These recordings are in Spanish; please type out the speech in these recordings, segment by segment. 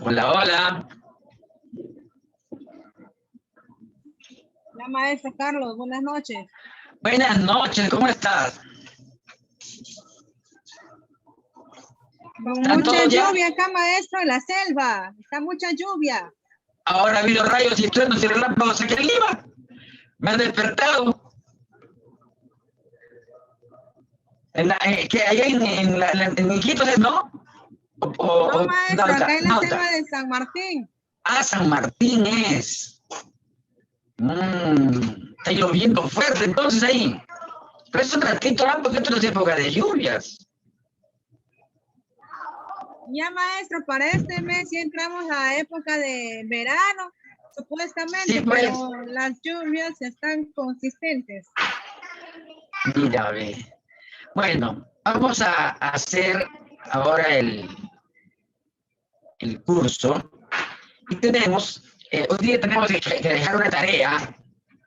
Hola, hola. La maestra Carlos, buenas noches. Buenas noches, ¿cómo estás? Con ¿Están mucha todos ya? lluvia acá, maestro, en la selva. Está mucha lluvia. Ahora ha habido rayos y truenos y relámpagos aquí en Lima. Me han despertado. Que allá en Iquitos, ¿no? No, maestro, acá en la Nauta. selva de San Martín. Ah, San Martín es. Está lloviendo fuerte entonces ahí. Pero es un ratito, ¿no? Porque esto no es época de lluvias. Ya, maestro, para este mes ya entramos a época de verano, supuestamente, Sí, pues. pero las lluvias están consistentes. Mira, ve. Bueno, vamos a hacer ahora el curso y tenemos, hoy día tenemos que dejar una tarea,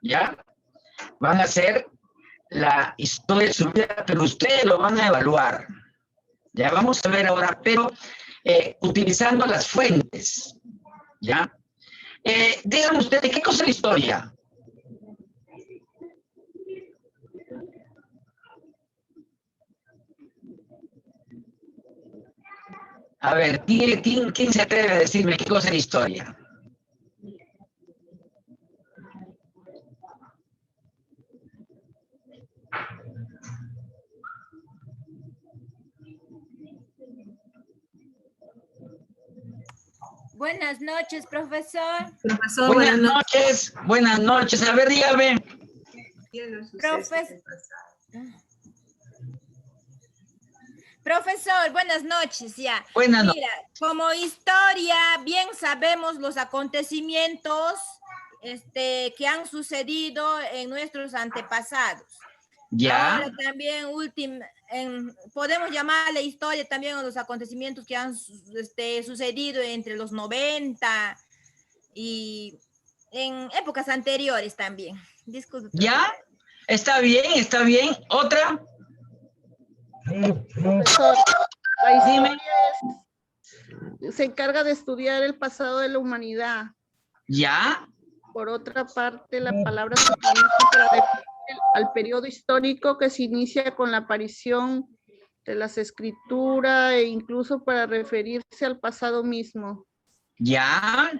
¿ya? Van a hacer la historia de su vida, pero ustedes lo van a evaluar. Ya vamos a ver ahora, pero utilizando las fuentes, ¿ya? Díganme ustedes, ¿qué cosa es la historia? A ver, ¿quién se atreve a decirme qué cosa es la historia? Buenas noches, profesor. Profesor, Buenas noches, buenas noches. A ver, dígame. Profesor, buenas noches, ya. Buenas noches. Mira, como historia, bien sabemos los acontecimientos que han sucedido en nuestros antepasados. Ya, Ahora también podemos llamarle historia también a los acontecimientos que han sucedido entre los 90 y en épocas anteriores también. Disculpe. ya, está bien, está bien. ¿Otra? Profesor, la Dime. historia se encarga de estudiar el pasado de la humanidad. Ya, Por otra parte, la palabra se utiliza para referir al periodo histórico que se inicia con la aparición de las escrituras e incluso para referirse al pasado mismo. ya,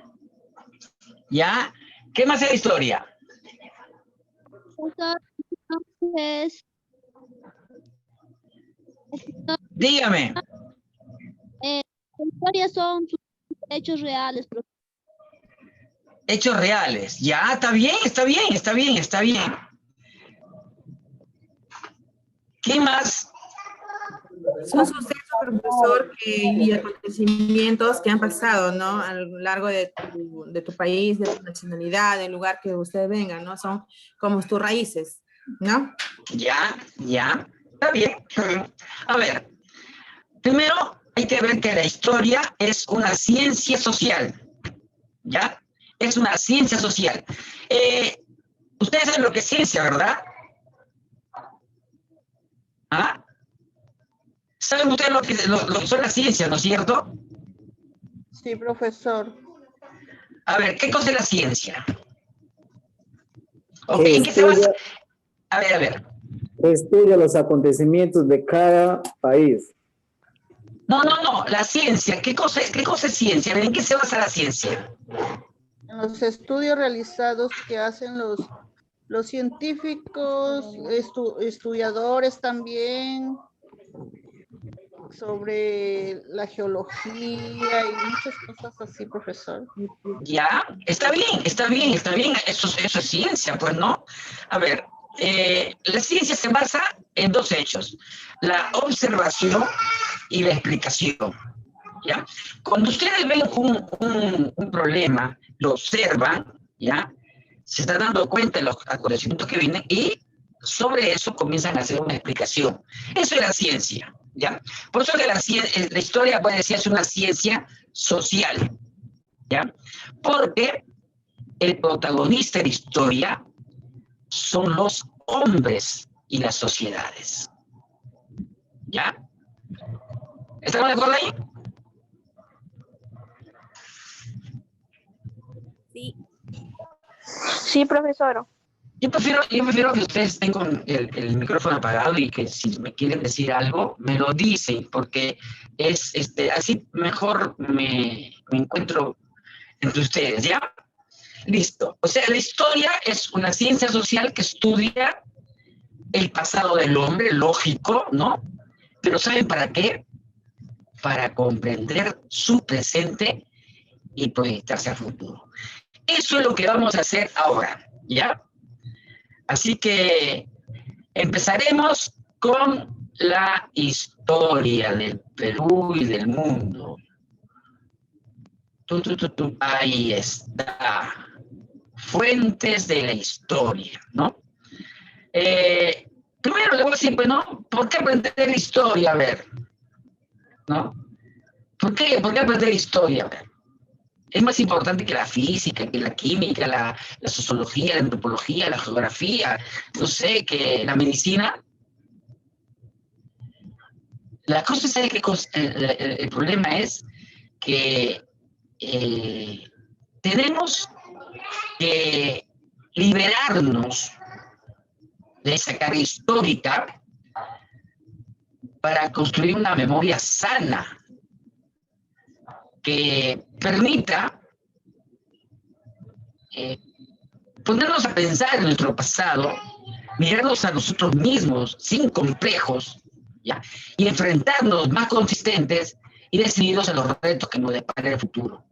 ya. ¿Qué más es la historia? Entonces, Dígame. las historias son hechos reales, profesor. Hechos reales. Ya, está bien, está bien, está bien, está bien. ¿Qué más? Son sucesos, profesor, y acontecimientos que han pasado, ¿no? A lo largo de tu país, de tu nacionalidad, del lugar que usted venga, ¿no? Son como tus raíces, ¿no? Ya, ya. Está bien, está bien. A ver, primero hay que ver que la historia es una ciencia social. ¿Ya? Es una ciencia social. Ustedes saben lo que es ciencia, ¿verdad? ¿Ah? ¿Saben ustedes lo que son las ciencias, no es cierto? Sí, profesor. A ver, ¿qué cosa es la ciencia? Ok, ¿en qué se basa? A ver. Estudia los acontecimientos de cada país. No, la ciencia, ¿qué cosa es ciencia? A ver, ¿en qué se basa la ciencia? En los estudios realizados que hacen los científicos, estudiadores también, sobre la geología y muchas cosas así, profesor. Ya, está bien, eso es ciencia, pues, ¿no? A ver, la ciencia se basa en dos hechos, la observación y la explicación, ¿ya? Cuando ustedes ven un problema, lo observan, ¿ya? Se están dando cuenta de los acontecimientos que vienen y sobre eso comienzan a hacer una explicación. Eso es la ciencia, ¿ya? Por eso que la historia puede decir es una ciencia social, ¿ya? Porque el protagonista de la historia son los hombres y las sociedades. ¿Ya? ¿Estamos de acuerdo ahí? Sí. Sí, profesor. Yo prefiero que ustedes estén con el micrófono apagado y que si me quieren decir algo, me lo dicen, porque es así mejor me encuentro entre ustedes, ¿ya? Listo. O sea, la historia es una ciencia social que estudia el pasado del hombre, lógico, ¿no? Pero ¿saben para qué? Para comprender su presente y proyectarse al futuro. Eso es lo que vamos a hacer ahora, ¿ya? Así que empezaremos con la historia del Perú y del mundo. Ahí está. Fuentes de la historia, ¿no? Primero le voy a decir, pues, ¿no? ¿Por qué aprender historia? A ver, ¿no? ¿Por qué aprender historia? A ver. Es más importante que la física, que la química, la sociología, la antropología, la geografía, no sé, que la medicina. La cosa es que el problema es que tenemos que liberarnos de esa carga histórica para construir una memoria sana que permita ponernos a pensar en nuestro pasado, mirarnos a nosotros mismos sin complejos, ¿ya? Y enfrentarnos más consistentes y decididos a los retos que nos depara el futuro.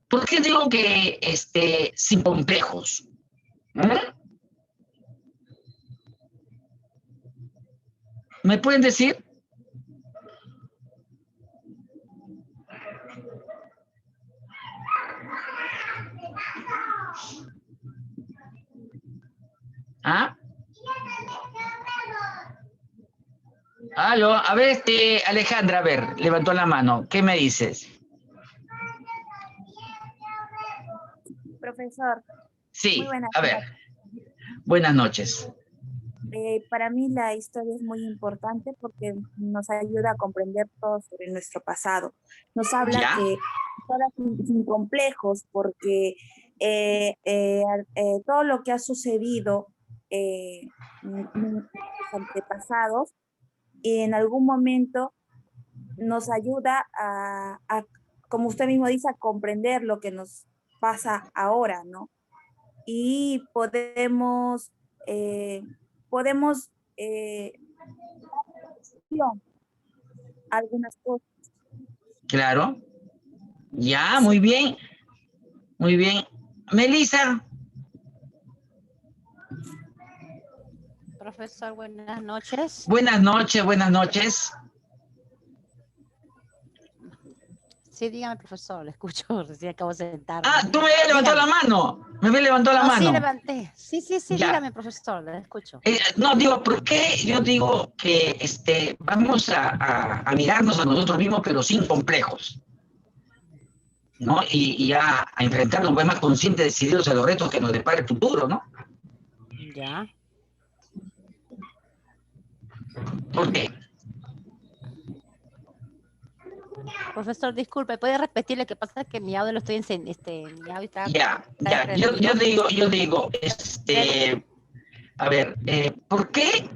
¿Por qué digo que sin complejos? ¿Me pueden decir? ¿Ah? Aló, a ver, Alejandra, a ver, levantó la mano. ¿Qué me dices? Profesor, Sí, muy buenas a ver, noches. buenas noches. Para mí la historia es muy importante porque nos ayuda a comprender todo sobre nuestro pasado. Nos habla ¿Ya? que todas sin complejos porque todo lo que ha sucedido nuestros antepasados en algún momento nos ayuda como usted mismo dice, a comprender lo que nos pasa ahora, ¿no? Y podemos algunas cosas. Claro. Ya, muy bien. Muy bien. Melissa. Profesor, buenas noches. Buenas noches, buenas noches. Sí, dígame, profesor, le escucho, recién acabo de sentarme. Ah, tú me habías levantado la mano. Me habías levantado la No, mano. sí, levanté. Sí, Ya. dígame, profesor, le escucho. No, digo, ¿por qué? Yo digo que vamos a mirarnos a nosotros mismos, pero sin complejos, ¿no? Y a enfrentarnos pues, más conscientes, decididos a los retos que nos depara el futuro, ¿no? Ya. ¿Por qué? Profesor, disculpe, ¿puede repetirle? Que pasa que mi audio lo estoy mi audio está Ya. prendido. Yo digo, a ver, ¿por qué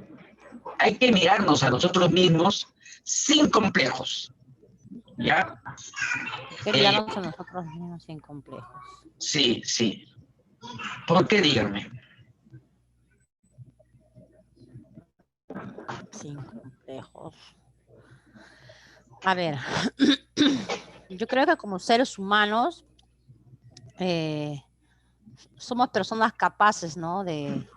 hay que mirarnos a nosotros mismos sin complejos? ¿Ya? Que mirarnos a nosotros mismos sin complejos. Sí, sí. ¿Por qué? Díganme. Sin complejos. A ver, yo creo que como seres humanos somos personas capaces, ¿no? De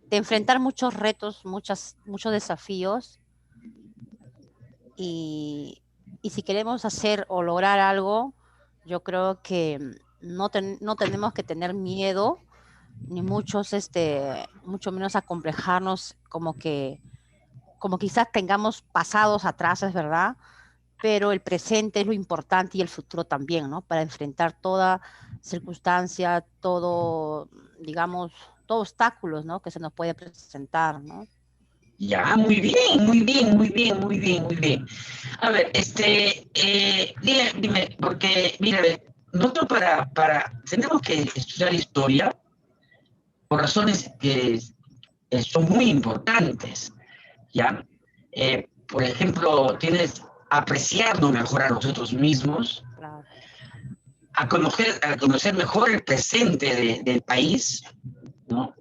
enfrentar muchos retos, muchos desafíos. Y si queremos hacer o lograr algo, yo creo que no tenemos que tener miedo, ni mucho menos acomplejarnos como quizás tengamos pasados atrás, es verdad, pero el presente es lo importante y el futuro también, ¿no? Para enfrentar toda circunstancia, todo, digamos, todo obstáculos, ¿no? Que se nos puede presentar, ¿no? Ya, muy bien, muy bien, muy bien, muy bien, muy bien. A ver, dime, porque, mira, nosotros tenemos que estudiar historia por razones que son muy importantes, ¿ya? Por ejemplo, tienes apreciarnos mejor a nosotros mismos, Claro. a conocer mejor el presente del país, ¿no?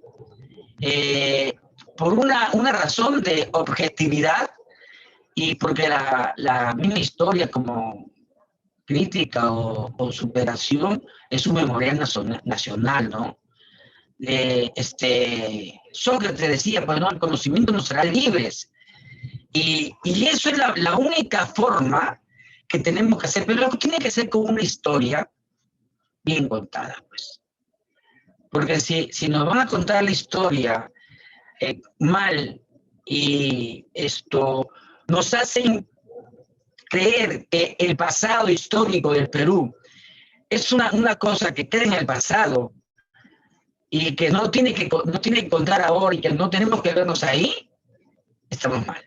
Por una razón de objetividad y porque la misma historia como crítica o superación es un memorial nacional, ¿no? Sócrates decía, pues no, el conocimiento nos hará libres. Y eso es la única forma que tenemos que hacer, pero lo que tiene que ser con una historia bien contada, pues. Porque si nos van a contar la historia mal y esto nos hacen creer que el pasado histórico del Perú es una cosa que queda en el pasado y que no tiene que contar ahora y que no tenemos que vernos ahí, estamos mal.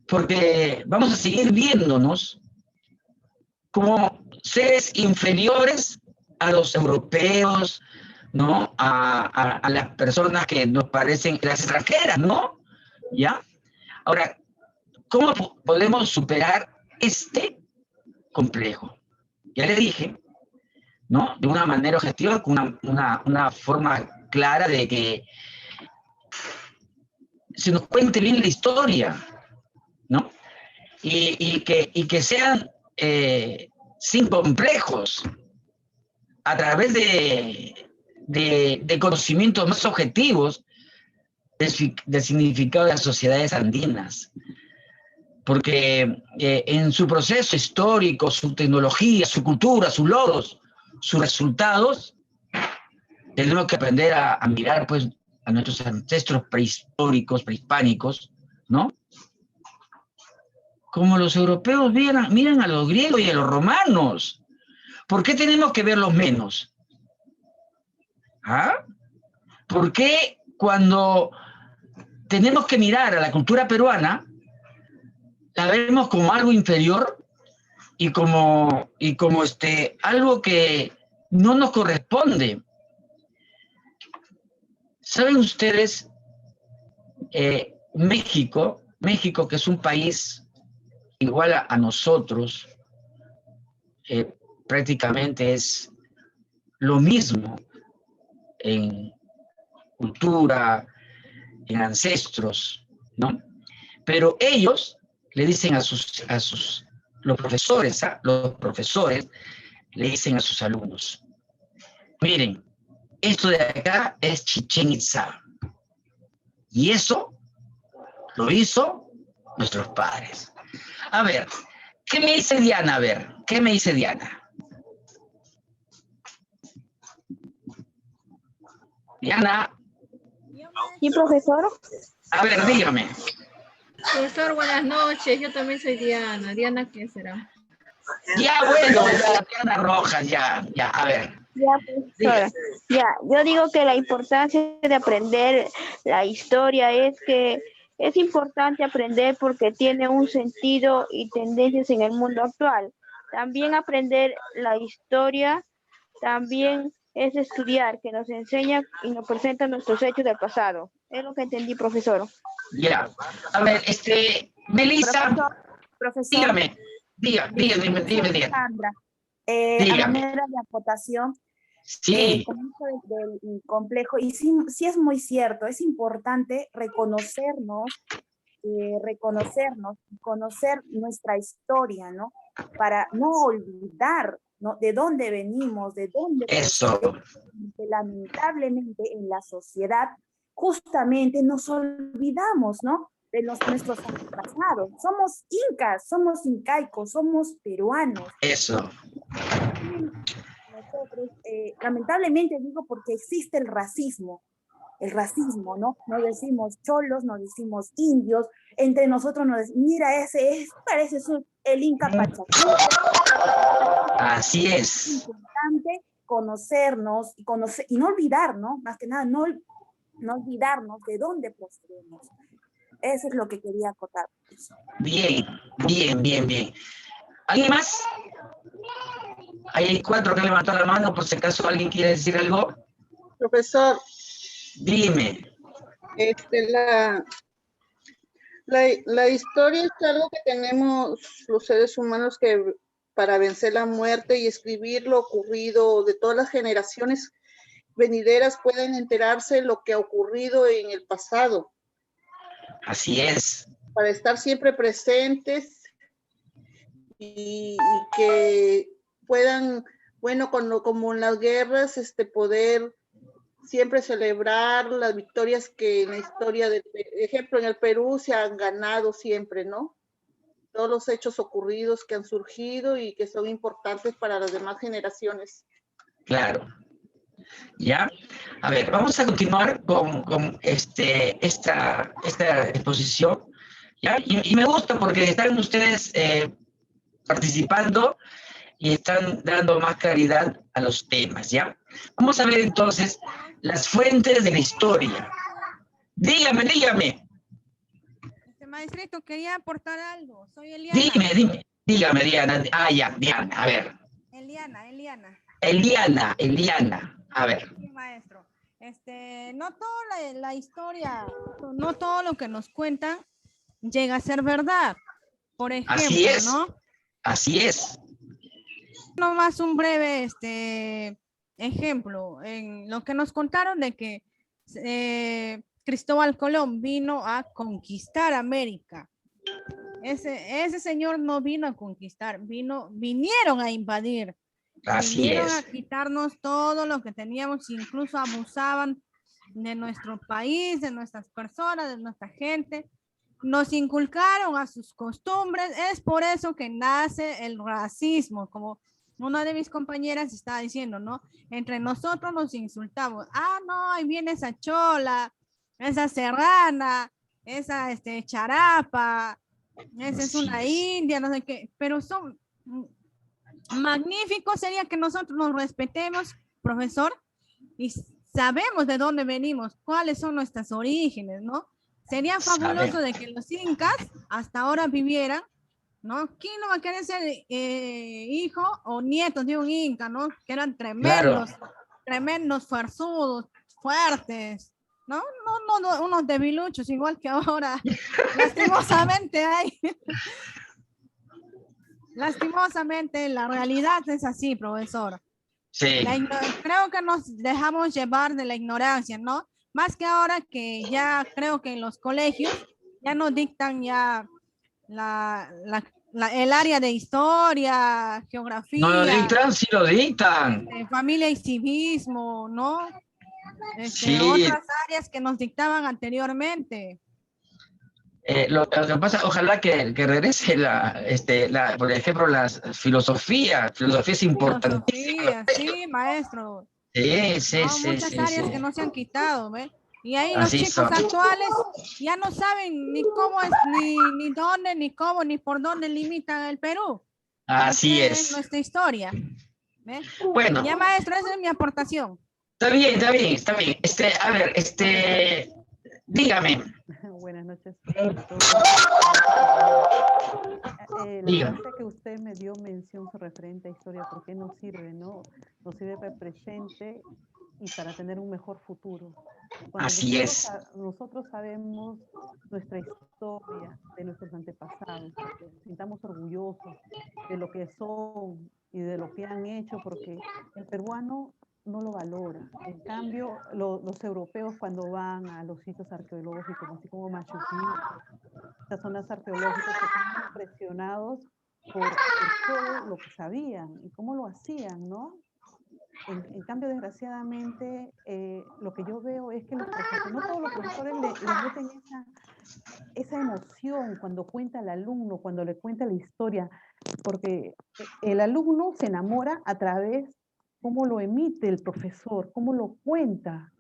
Porque vamos a seguir viéndonos como seres inferiores a los europeos, ¿no? A las personas que nos parecen las extranjeras, ¿no? ¿Ya? Ahora, ¿cómo podemos superar este complejo? Ya le dije, ¿no? De una manera objetiva, con una forma clara de que se nos cuente bien la historia, ¿no? Y que sean sin complejos, a través de conocimientos más objetivos del significado de las sociedades andinas. Porque en su proceso histórico, su tecnología, su cultura, sus logros, sus resultados, tenemos que aprender a mirar pues a nuestros ancestros prehistóricos, prehispánicos, ¿no? Como los europeos miran a los griegos y a los romanos. ¿Por qué tenemos que verlos menos? ¿Ah? ¿Por qué cuando tenemos que mirar a la cultura peruana, la vemos como algo inferior y como algo que no nos corresponde? ¿Saben ustedes, México, que es un país igual a nosotros, prácticamente es lo mismo en cultura, en ancestros, ¿no? Pero ellos le dicen los profesores le dicen a sus alumnos, miren, esto de acá es Chichén Itzá. Y eso lo hizo nuestros padres. A ver, ¿qué me dice Diana? A ver, ¿qué me dice Diana? Diana. Sí, profesor. A ver, dígame. Profesor, buenas noches. Yo también soy Diana. ¿Diana qué será? Ya, bueno, ya, Diana Rojas, ya, a ver. Ya, profesora. Ya, yo digo que la importancia de aprender la historia es que es importante aprender porque tiene un sentido y tendencias en el mundo actual. También aprender la historia también es estudiar, que nos enseña y nos presenta nuestros hechos del pasado. Es lo que entendí, profesor. Ya. A ver, Melissa, Profesor, dígame, dígame. Sandra, Dígame. a manera de acotación, Sí, con esto del complejo, y sí es muy cierto, es importante reconocernos, conocer nuestra historia, ¿no? Para no olvidar, ¿no? De dónde venimos, de dónde eso. lamentablemente en la sociedad justamente nos olvidamos, ¿no? De nuestros antepasados. Somos incas, somos incaicos, somos peruanos. Eso. Nosotros, lamentablemente digo porque existe el racismo, ¿no? No decimos cholos, no decimos indios, entre nosotros nos decimos, mira, parece el Inca Pachacuti. Así es. Es importante conocernos y no olvidar, ¿no? Más que nada, no olvidarnos de dónde procedemos. Eso es lo que quería acotar. Bien. ¿Alguien más? Hay 4 que han levantado la mano, por si acaso alguien quiere decir algo. Profesor, Dime. La historia es algo que tenemos los seres humanos que para vencer la muerte y escribir lo ocurrido de todas las generaciones venideras pueden enterarse de lo que ha ocurrido en el pasado. Así es. Para estar siempre presentes y que puedan, bueno, como en las guerras, poder siempre celebrar las victorias que en la historia, ejemplo, en el Perú se han ganado siempre, ¿no? Todos los hechos ocurridos que han surgido y que son importantes para las demás generaciones. Claro. ¿Ya? A ver, vamos a continuar con esta exposición, ¿ya? Y me gusta porque están ustedes participando y están dando más claridad a los temas, ¿ya? Vamos a ver entonces las fuentes de la historia. Dígame. Maestrito, quería aportar algo. Soy Eliana. Dígame, Diana. Ah, ya, Diana, a ver. Eliana, a ver. Sí, maestro. No toda la historia, no todo lo que nos cuentan llega a ser verdad. Por ejemplo, Así es. ¿no? Así es. Nomás un breve ejemplo, en lo que nos contaron de que Cristóbal Colón vino a conquistar América. Ese señor no vino a conquistar, vinieron a invadir. Así Vinieron es. a quitarnos todo lo que teníamos, incluso abusaban de nuestro país, de nuestras personas, de nuestra gente. Nos inculcaron a sus costumbres. Es por eso que nace el racismo, como una de mis compañeras estaba diciendo, ¿no? Entre nosotros nos insultamos. Ah, no, ahí viene esa chola, esa serrana, esa charapa, esa es una india, no sé qué. Pero son magníficos, sería que nosotros nos respetemos, profesor, y sabemos de dónde venimos, cuáles son nuestros orígenes, ¿no? Sería fabuloso de que los incas hasta ahora vivieran, ¿no? ¿Quién no va a querer ser hijo o nieto de un inca, ¿no? Que eran tremendos, tremendos fuerzudos, fuertes, ¿no? No, unos debiluchos igual que ahora. Lastimosamente hay. Lastimosamente la realidad es así, profesor. Sí. Creo que nos dejamos llevar de la ignorancia, ¿no? Más que ahora que ya creo que en los colegios ya nos dictan ya el área de historia, geografía. No lo dictan, sí lo dictan. Familia y civismo, ¿no? Sí. Otras áreas que nos dictaban anteriormente. Lo que pasa, ojalá que regrese por ejemplo, la filosofía. Filosofía es importantísima. Sí, maestro. Sí. Muchas áreas que no se han quitado, ¿ves? Y ahí Así los chicos son. actuales ya no saben ni cómo es, ni dónde, ni cómo, ni por dónde limitan el Perú. Así Esa es. nuestra historia. ¿Ves? Bueno. Ya, maestro, esa es mi aportación. Está bien. A ver, dígame. Buenas noches. Dígame. La frase que usted me dio mención referente a historia, ¿por qué nos sirve, no? Nos sirve para el presente y para tener un mejor futuro. Cuando Así es. Nosotros sabemos nuestra historia de nuestros antepasados, que nos sintamos orgullosos de lo que son y de lo que han hecho, porque el peruano no lo valora. En cambio, los europeos cuando van a los sitios arqueológicos, así como Machu Picchu, estas zonas arqueológicas, se quedan impresionados por todo lo que sabían y cómo lo hacían, ¿no? En cambio, desgraciadamente, lo que yo veo es que los profesores, no todos los profesores le meten esa emoción cuando cuenta al alumno, cuando le cuenta la historia, porque el alumno se enamora a través cómo lo emite el profesor, cómo lo cuenta,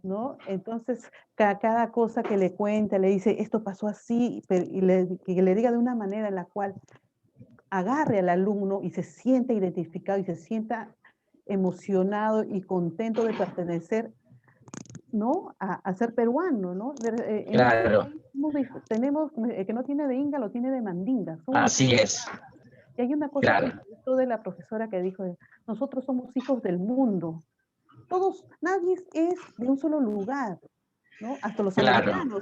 ¿no? Entonces, cada cosa que le cuenta, le dice, esto pasó así, que le diga de una manera en la cual agarre al alumno y se sienta identificado y se sienta emocionado y contento de pertenecer, ¿no? A ser peruano, ¿no? Claro. Tenemos, el que no tiene de inga, lo tiene de mandinga. Así es. Y hay una cosa que me gustó de la profesora que dijo, nosotros somos hijos del mundo. Todos, nadie es de un solo lugar, ¿no? Hasta los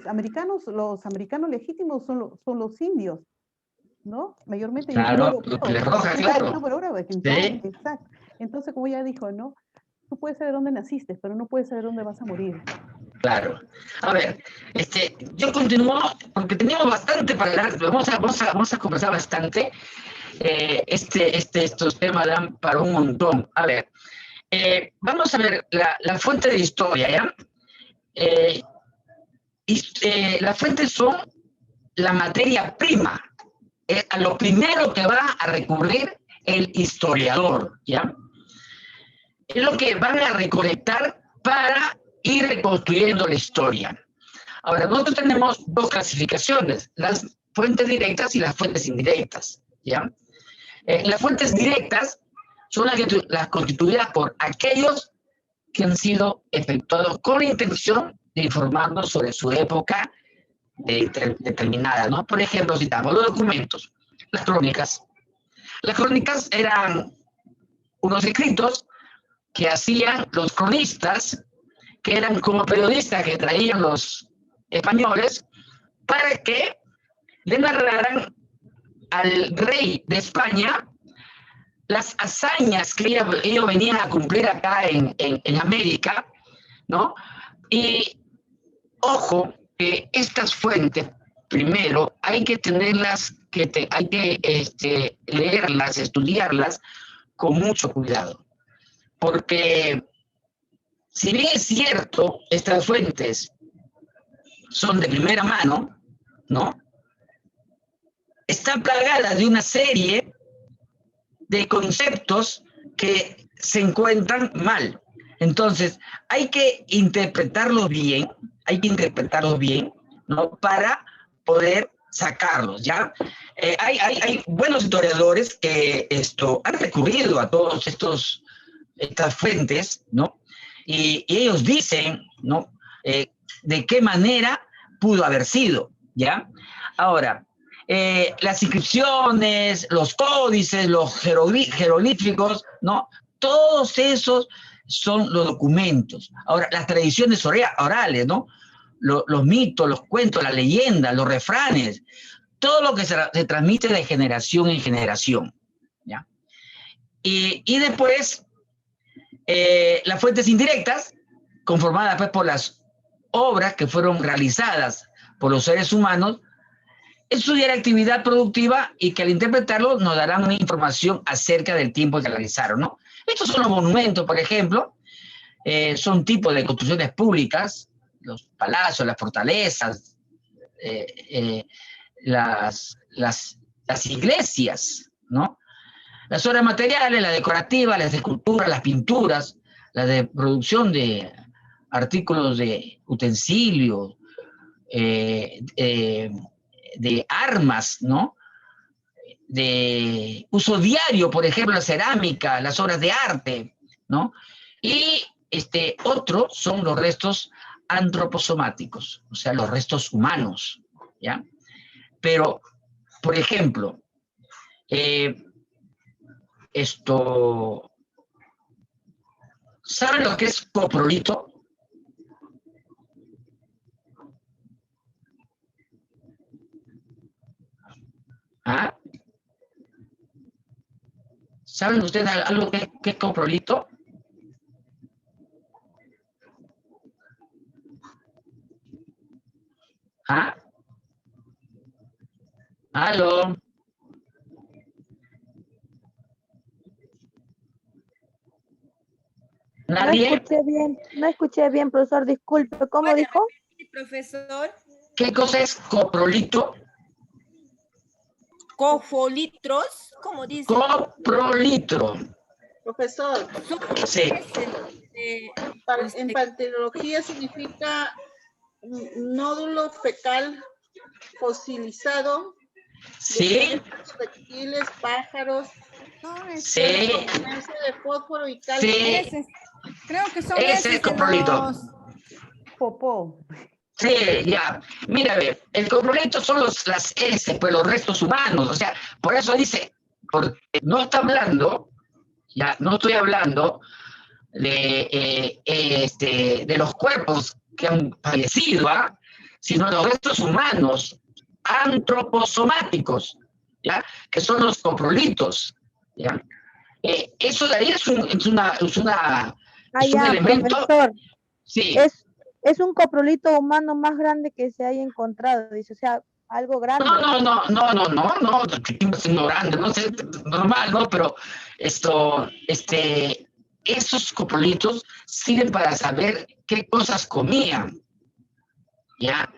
americanos, los americanos legítimos son los indios, ¿no? Mayormente. Claro, les roja, claro. Sí. Exacto. Entonces, como ella dijo, ¿no? Tú puedes saber dónde naciste, pero no puedes saber dónde vas a morir. Claro. A ver, yo continúo, porque teníamos bastante para hablar, vamos a conversar bastante. Estos temas dan para un montón. A ver, vamos a ver la fuente de historia, ¿ya? Las fuentes son la materia prima, a lo primero que va a recurrir el historiador, ¿ya? Es lo que van a recolectar para ir reconstruyendo la historia. Ahora, nosotros tenemos dos clasificaciones, las fuentes directas y las fuentes indirectas, ¿ya? Las fuentes directas son las constituidas por aquellos que han sido efectuados con la intención de informarnos sobre su época determinada, ¿no? Por ejemplo, citamos los documentos, las crónicas. Las crónicas eran unos escritos que hacían los cronistas, que eran como periodistas que traían los españoles, para que le narraran al rey de España las hazañas que ellos venían a cumplir acá en América, ¿no? Y ojo, que estas fuentes, primero, hay que tenerlas, hay que leerlas, estudiarlas con mucho cuidado. Porque, si bien es cierto, estas fuentes son de primera mano, ¿no? Están plagadas de una serie de conceptos que se encuentran mal. Entonces, hay que interpretarlos bien, ¿no? Para poder sacarlos, ¿ya? Hay buenos historiadores que han recurrido a todos estas fuentes, ¿no? Y ellos dicen, ¿no? De qué manera pudo haber sido, ¿ya? Ahora, las inscripciones, los códices, los jeroglíficos, ¿no? Todos esos son los documentos. Ahora, las tradiciones orales, ¿no? Los mitos, los cuentos, las leyendas, los refranes, todo lo que se transmite de generación en generación, ¿ya? Y después, las fuentes indirectas, conformadas pues, por las obras que fueron realizadas por los seres humanos, en su diaria actividad productiva y que al interpretarlo nos darán una información acerca del tiempo que realizaron, ¿no? Estos son los monumentos, por ejemplo, son tipos de construcciones públicas, los palacios, las fortalezas, las iglesias, ¿no? Las obras materiales, las decorativas, las esculturas, las pinturas, la de producción de artículos de utensilios, de armas, ¿no? De uso diario, por ejemplo, la cerámica, las obras de arte, ¿no? Y otros son los restos antroposomáticos, o sea, los restos humanos, ¿ya? Pero, por ejemplo, ¿saben lo que es coprolito? ¿Ah? ¿Saben ustedes algo que es coprolito? ¿Ah? ¿Aló? ¿Nadie? No escuché bien, profesor, disculpe, ¿cómo dijo? Profesor. ¿Qué cosa es coprolito? Cofolitros, ¿cómo dice? Coprolitro. Profesor, Sí. En paleontología significa nódulo fecal fosilizado. Sí. Reptiles, pájaros. Sí. De fósforo y calcio. Sí. Creo que son Ese es coprolito. Popó. Sí, ya. Mira, a ver, el coprolito son las heces, pues los restos humanos. O sea, por eso dice, porque no está hablando, ya, no estoy hablando de los cuerpos que han fallecido, ¿ah? Sino los restos humanos, antroposomáticos, ¿ya? Que son los coprolitos, ¿ya? Eso de ahí es un elemento. Profesor. Sí. Es un coprolito humano más grande que se haya encontrado, dice, o sea, algo grande. No, grande, no sé, normal, ¿no? Pero esos coprolitos sirven para saber qué cosas comían, ¿ya?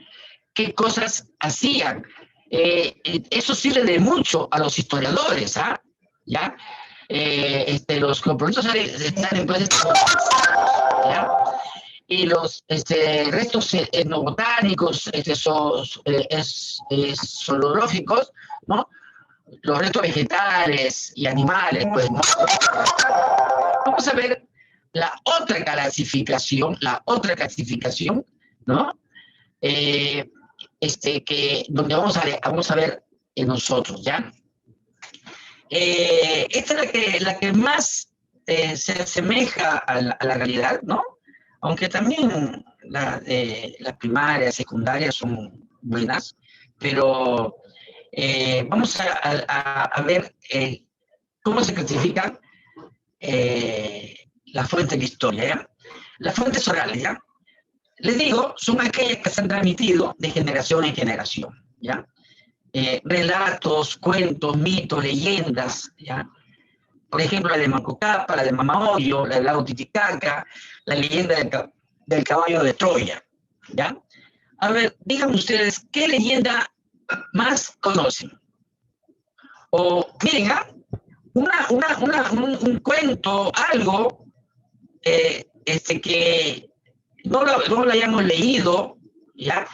Qué cosas hacían. Eso sirve de mucho a los historiadores, ¿ah? ¿Ya? Los coprolitos están en places, ¿ya? Y los restos etnobotánicos, zoológicos, ¿no? Los restos vegetales y animales, pues, ¿no? Vamos a ver la otra clasificación, ¿no? Donde vamos a ver en nosotros, ¿ya? Esta es la que más se asemeja a la realidad, ¿no? Aunque también las primarias, secundarias son buenas, pero vamos a ver cómo se clasifican las fuentes de historia, ¿ya? Las fuentes orales, ¿ya? Les digo, son aquellas que se han transmitido de generación en generación, ¿ya? Relatos, cuentos, mitos, leyendas, ¿ya? Por ejemplo, la de Manco Cápac, la de Mamahoyo, la del lago Titicaca, la leyenda del caballo de Troya, ¿ya? A ver, díganme ustedes, ¿qué leyenda más conocen? O, miren, un cuento, algo que no lo hayamos leído, ¿ya?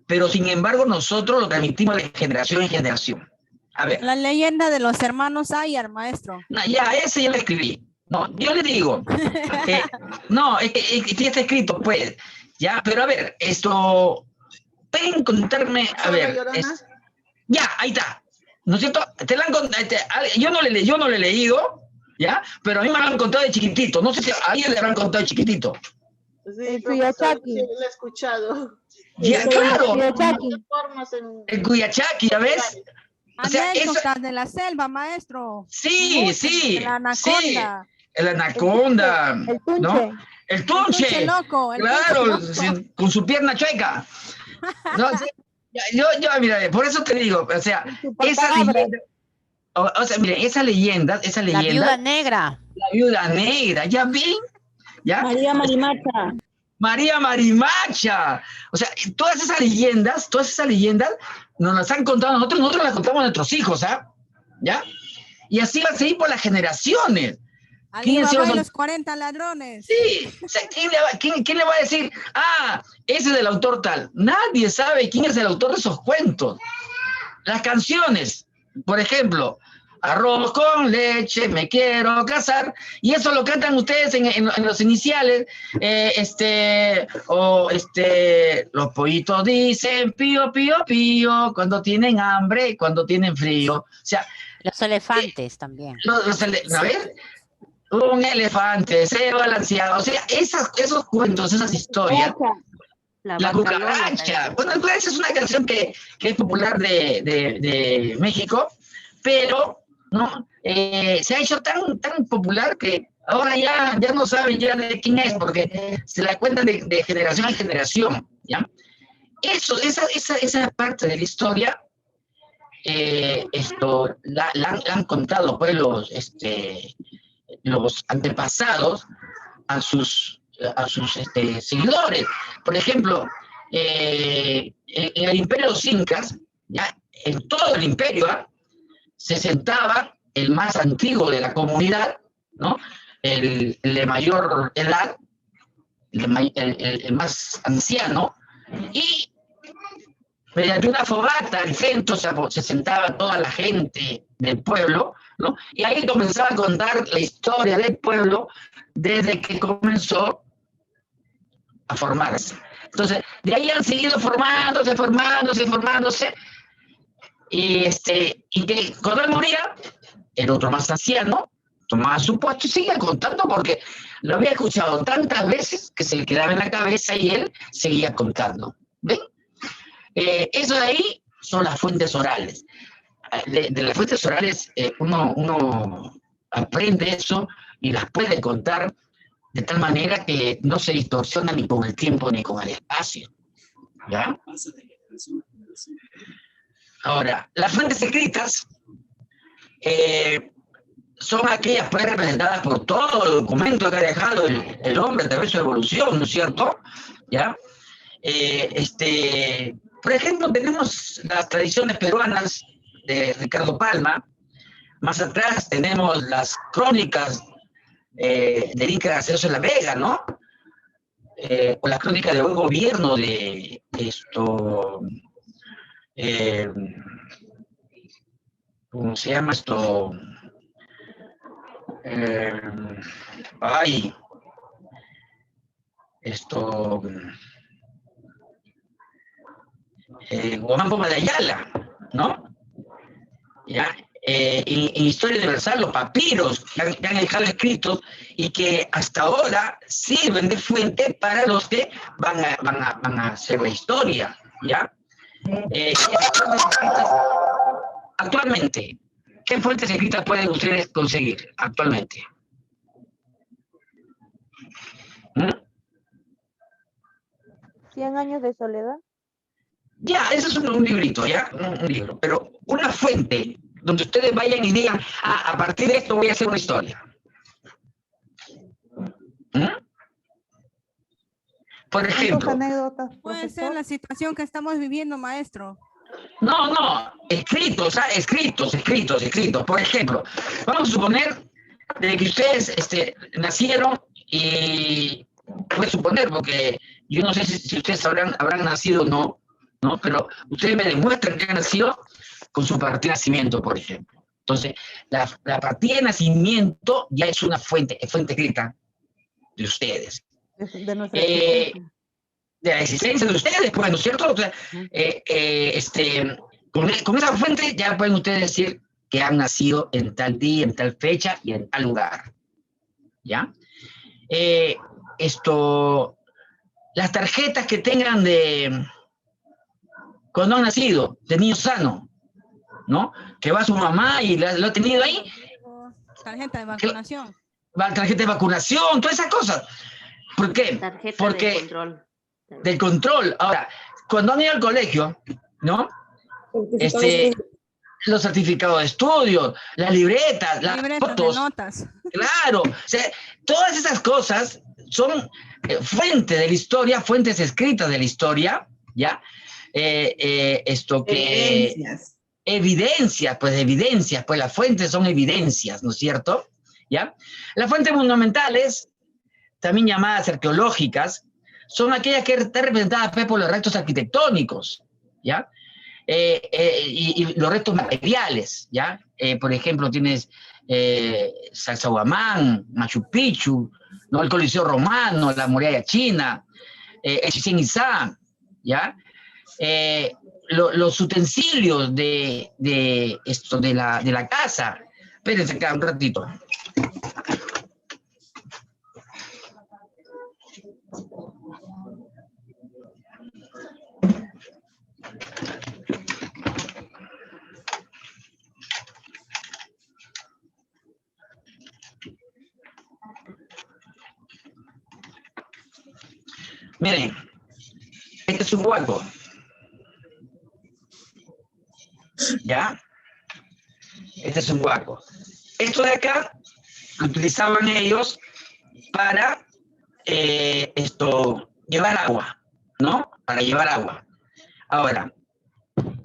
Pero sin embargo nosotros lo transmitimos de generación en generación. A ver. La leyenda de los hermanos Ayar, maestro. No, ya, ese ya lo escribí. No, yo le digo. No, es que ya está escrito, pues. Ya, pero a ver, esto. Pueden contarme, a ver. Ya, ahí está. ¿No es cierto? Te la han contado. Yo no lo he leído, ¿ya? Pero a mí me lo han contado de chiquitito. No sé si a alguien le habrán contado de chiquitito. Sí, profesor, sí, lo he escuchado. Ya, claro. El Cuyachaki, ¿ya ves? O sea, anécdotas de la selva, maestro. Sí, sí. La anaconda. Sí, el anaconda. El tunche. ¿no? El tunche. El tunche loco. Claro, tunche loco. con su pierna chueca. No, sí, yo, mira, por eso te digo, o sea, esa leyenda, o sea, mire, esa leyenda. La viuda negra. La viuda negra, ¿ya ven? ¿Ya? María Marimacha. María Marimacha. O sea, todas esas leyendas nos las han contado nosotros las contamos a nuestros hijos, ¿ah? ¿Ya? Y así va a seguir por las generaciones. ¿Quién de los 40 ladrones? Sí, o sea, ¿quién le va a decir, ese es del autor tal? Nadie sabe quién es el autor de esos cuentos. Las canciones, por ejemplo, arroz con leche, me quiero casar, y eso lo cantan ustedes en los iniciales, los pollitos dicen pío, pío, pío, cuando tienen hambre, cuando tienen frío. O sea, los elefantes también. A ver, un elefante se balancea, o sea, esos cuentos, esas historias. La cucaracha. Bueno, esa es una canción que es popular de México, pero no se ha hecho tan popular que ahora ya no saben ya de quién es, porque se la cuentan de generación en generación, ¿ya? Esa parte de la historia, la han contado pues los antepasados a sus seguidores. Por ejemplo, en el imperio de los incas, ¿ya? En todo el imperio, se sentaba el más antiguo de la comunidad, ¿no? El de mayor edad, el más anciano, y mediante una fogata al centro se sentaba toda la gente del pueblo, ¿no? Y ahí comenzaba a contar la historia del pueblo desde que comenzó a formarse. Entonces, de ahí han seguido formándose, y que cuando él moría, el otro más anciano tomaba su puesto y seguía contando porque lo había escuchado tantas veces que se le quedaba en la cabeza y él seguía contando. ¿Ven? Eso de ahí son las fuentes orales. De las fuentes orales uno aprende eso y las puede contar de tal manera que no se distorsiona ni con el tiempo ni con el espacio. ¿Ya? Ahora, las fuentes escritas son aquellas pues representadas por todo el documento que ha dejado el hombre a través de su evolución, ¿no es cierto? ¿Ya? Por ejemplo, tenemos las tradiciones peruanas de Ricardo Palma. Más atrás tenemos las crónicas del Inca Garcilaso de la Vega, ¿no? O las crónicas de buen gobierno de ¿cómo se llama esto? Guamán Poma de Ayala, ¿no? ¿Ya? En Historia Universal, los papiros que han dejado escritos y que hasta ahora sirven de fuente para los que van a hacer la historia, ¿ya? Actualmente, ¿qué fuentes escritas pueden ustedes conseguir actualmente? 100 años de soledad. Ya, eso es un librito, ¿ya? Un libro. Pero una fuente donde ustedes vayan y digan, a partir de esto voy a hacer una historia. Por ejemplo. Puede ser la situación que estamos viviendo, maestro. No, escritos. Por ejemplo, vamos a suponer de que ustedes nacieron y puede suponer, porque yo no sé si ustedes habrán nacido o no, ¿no? Pero ustedes me demuestran que han nacido con su partida de nacimiento, por ejemplo. Entonces, la partida de nacimiento ya es una fuente escrita de ustedes. De nuestra existencia. De la existencia de ustedes, pues, ¿no es cierto? O sea, con esa fuente ya pueden ustedes decir que han nacido en tal día, en tal fecha y en tal lugar. ¿Ya? Las tarjetas que tengan de cuando han nacido, de niño sano, ¿no? Que va su mamá y lo ha tenido ahí. Tarjeta de vacunación. Tarjeta de vacunación, todas esas cosas. ¿Por qué? Porque del control. Del control. Ahora, cuando han ido al colegio, ¿no? Los certificados de estudio, las libretas, las fotos. De notas. Claro, o sea, todas esas cosas son fuentes de la historia, fuentes escritas de la historia, ¿ya? Evidencias, pues las fuentes son evidencias, ¿no es cierto? ¿Ya? Las fuentes monumentales, también llamadas arqueológicas, son aquellas que están representadas por los restos arquitectónicos, ¿ya? Y los restos materiales, ¿ya? Por ejemplo, tienes Sacsayhuamán, Machu Picchu, ¿no? El Coliseo Romano, la muralla china, el Chichén Itzá, ¿ya? Los utensilios de la casa. Espérense acá un ratito. Miren, este es un hueco. ¿Ya? Este es un hueco. Esto de acá lo utilizaban ellos para llevar agua, ¿no? Para llevar agua. Ahora,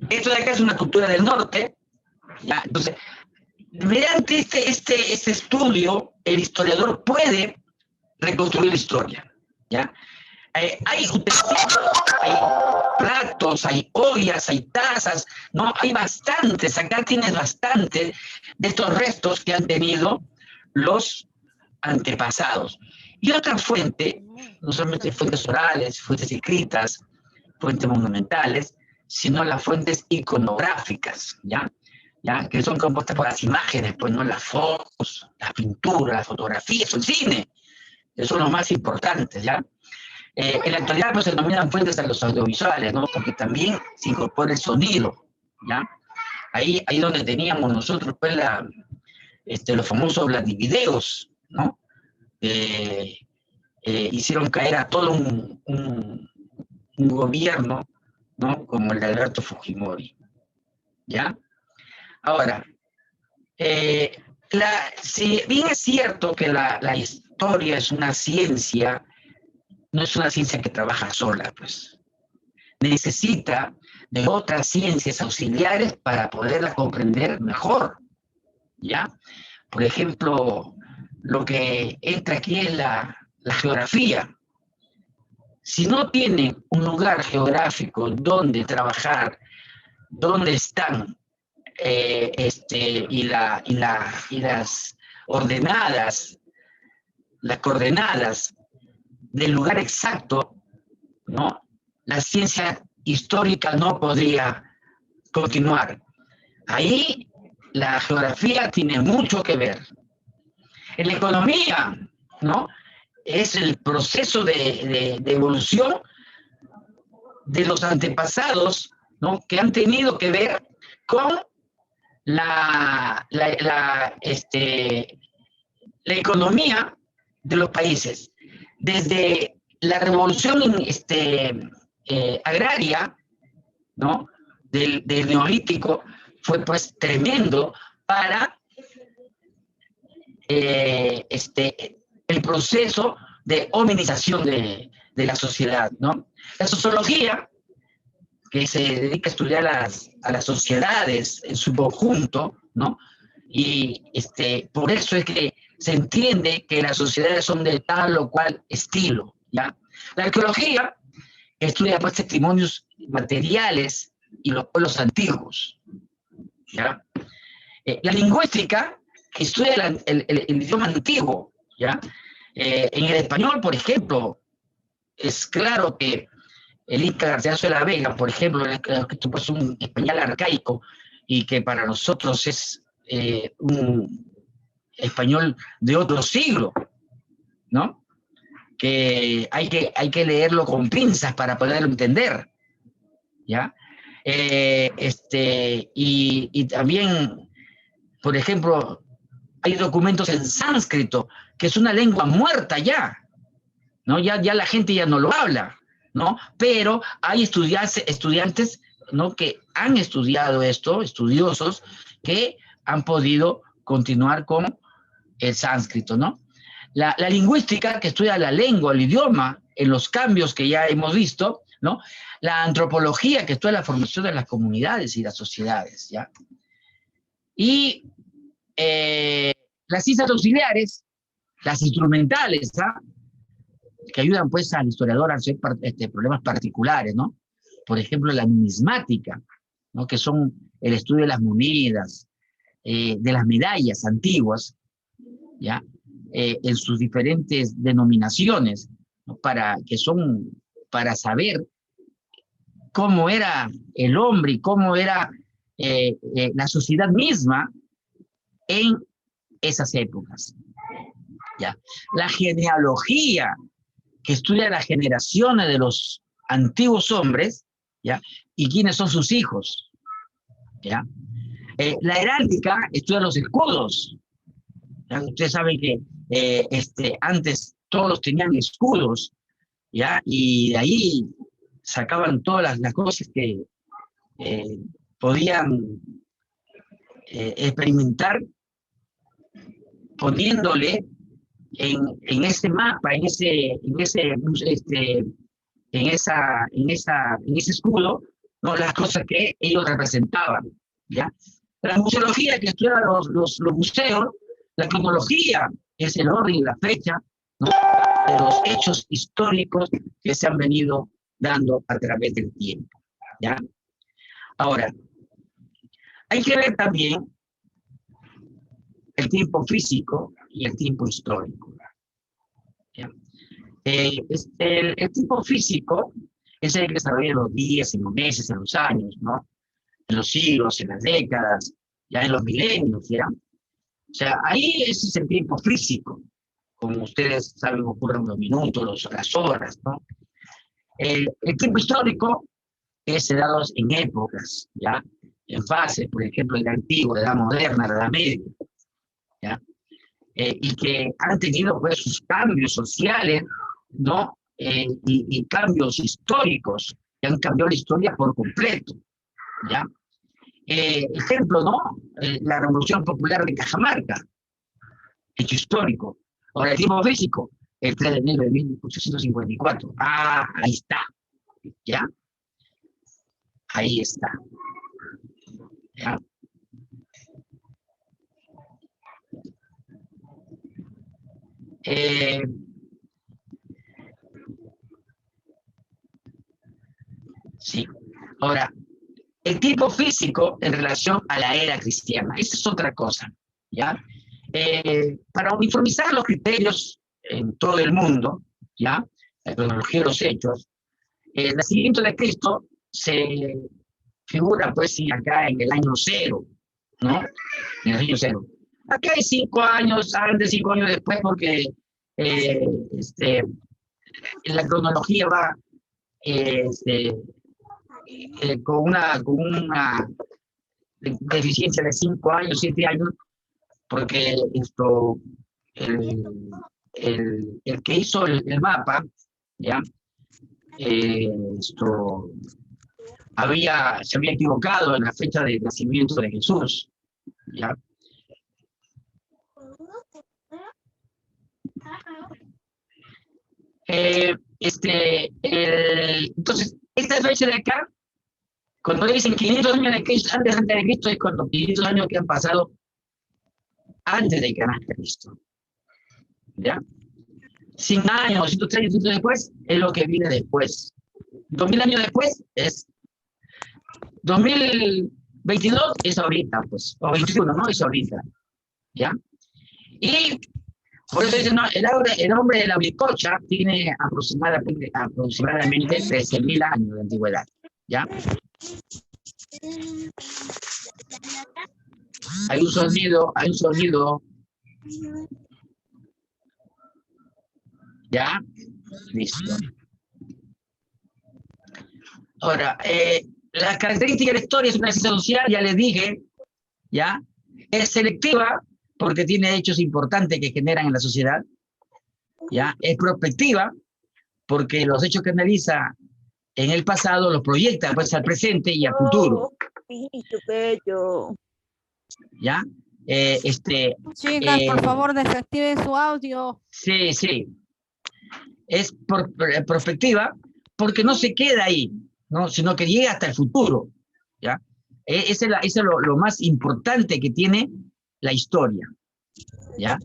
esto de acá es una cultura del norte, ¿ya? Entonces, mediante este estudio, el historiador puede reconstruir la historia, ¿ya? Hay utensilios, hay platos, hay ollas, hay tazas, ¿no? Hay bastantes, acá tienes bastante de estos restos que han tenido los antepasados. Y otra fuente, no solamente fuentes orales, fuentes escritas, fuentes monumentales, sino las fuentes iconográficas, ¿ya? Que son compuestas por las imágenes, pues no las fotos, las pinturas, las fotografías, el cine, que son los más importantes, ¿ya? En la actualidad pues se denominan fuentes a los audiovisuales, ¿no? Porque también se incorpora el sonido, ¿ya? Ahí donde teníamos nosotros pues los famosos Vladivideos, ¿no? Hicieron caer a todo un gobierno, ¿no? Como el de Alberto Fujimori, ¿ya? Ahora, si bien es cierto que la historia es una ciencia, no es una ciencia que trabaja sola, pues. Necesita de otras ciencias auxiliares para poderla comprender mejor, ¿ya? Por ejemplo, lo que entra aquí es la geografía. Si no tienen un lugar geográfico donde trabajar, donde están, y las coordenadas del lugar exacto, ¿no? La ciencia histórica no podría continuar. Ahí la geografía tiene mucho que ver. En la economía, ¿no? Es el proceso de evolución de los antepasados, ¿no? Que han tenido que ver con la economía de los países. Desde la revolución agraria, ¿no? Del neolítico, fue pues tremendo para el proceso de hominización de la sociedad, ¿no? La sociología que se dedica a estudiar a las sociedades en su conjunto, ¿no? Y por eso es que se entiende que las sociedades son de tal o cual estilo, ¿ya? La arqueología estudia pues testimonios materiales y los pueblos antiguos, ¿ya? La lingüística estudia el idioma antiguo, ¿ya? En el español, por ejemplo, es claro que el Inca Garcilaso de la Vega, por ejemplo, esto es un español arcaico y que para nosotros es un español de otro siglo, ¿no? Que hay que leerlo con pinzas para poderlo entender, ¿ya? Y también, por ejemplo, hay documentos en sánscrito, que es una lengua muerta ya, ¿no? Ya la gente ya no lo habla, ¿no? Pero hay estudiantes, ¿no? Que han estudiado esto, estudiosos, que han podido continuar con el sánscrito, ¿no? La lingüística, que estudia la lengua, el idioma, en los cambios que ya hemos visto, ¿no? La antropología, que estudia la formación de las comunidades y las sociedades, ¿ya? Y las ciencias auxiliares, las instrumentales, ¿ah? Que ayudan pues al historiador a hacer problemas particulares, ¿no? Por ejemplo, la numismática, ¿no? Que son el estudio de las monedas, de las medallas antiguas, ¿ya? En sus diferentes denominaciones, ¿no? Para saber cómo era el hombre y cómo era la sociedad misma en esas épocas, ¿ya? La genealogía, que estudia las generaciones de los antiguos hombres, ¿ya? Y quiénes son sus hijos, ¿ya? La heráldica estudia los escudos, ¿ya? Ustedes saben que antes todos tenían escudos, ¿ya? Y de ahí sacaban todas las cosas que podían experimentar poniéndole en ese mapa, en ese escudo, ¿no? Las cosas que ellos representaban, ¿ya? La museología, que estudia los museos, la cronología, es el orden y la fecha, ¿no? De los hechos históricos que se han venido dando a través del tiempo, ¿ya? Ahora, hay que ver también el tiempo físico y el tiempo histórico, ¿ya? El tiempo físico es el que se ve en los días, en los meses, en los años, ¿no? En los siglos, en las décadas, ya en los milenios, ¿ya? O sea, ahí ese es el tiempo físico. Como ustedes saben, ocurren los minutos, las horas, ¿no? El tiempo histórico es dado en épocas, ¿ya? En fases, por ejemplo, de la antigua, de la moderna, de la media, ¿ya? Y que han tenido pues sus cambios sociales, ¿no? Y cambios históricos, que han cambiado la historia por completo, ¿ya? Ejemplo, ¿no? La Revolución Popular de Cajamarca, hecho histórico. Ahora, el tiempo físico, el 3 de enero de 1854. Ah, ahí está, ¿ya? Ahí está, ¿ya? Sí. Ahora, el tiempo físico en relación a la era cristiana, esa es otra cosa, ¿ya? Para uniformizar los criterios en todo el mundo, ¿ya? La cronología de los hechos, el nacimiento de Cristo se figura, pues, sí, acá en el año 0, ¿no? En el año 0. Acá hay 5 años antes, 5 años después, porque la cronología va con una deficiencia de 5 años, 7 años, porque el que hizo el mapa, ¿ya? Se había equivocado en la fecha de nacimiento de Jesús, ¿ya? Entonces, esta fecha de acá Cuando dicen 500 años de Cristo, antes de Cristo, es cuando 500 años que han pasado antes de que nazca Cristo. ¿Ya? 100 años, 130 años después, es lo que viene después. 2000 años después es 2022 es ahorita, pues, o 21, ¿no? Es ahorita, ¿ya? Y por eso dicen, no, el hombre de la Bricocha tiene aproximadamente 13.000 años de antigüedad, ¿ya? Hay un sonido. ¿Ya? Listo. Ahora, la característica de la historia es una ciencia social, ya les dije, ¿ya? Es selectiva porque tiene hechos importantes que generan en la sociedad, ¿ya? Es prospectiva porque los hechos que analiza en el pasado los proyecta pues al presente y al futuro. ¿Ya? Chicas, por favor, desactiven su audio. Sí, sí. Es prospectiva porque no se queda ahí, ¿no? Sino que llega hasta el futuro, ¿ya? Eso es lo más importante que tiene la historia, ¿ya?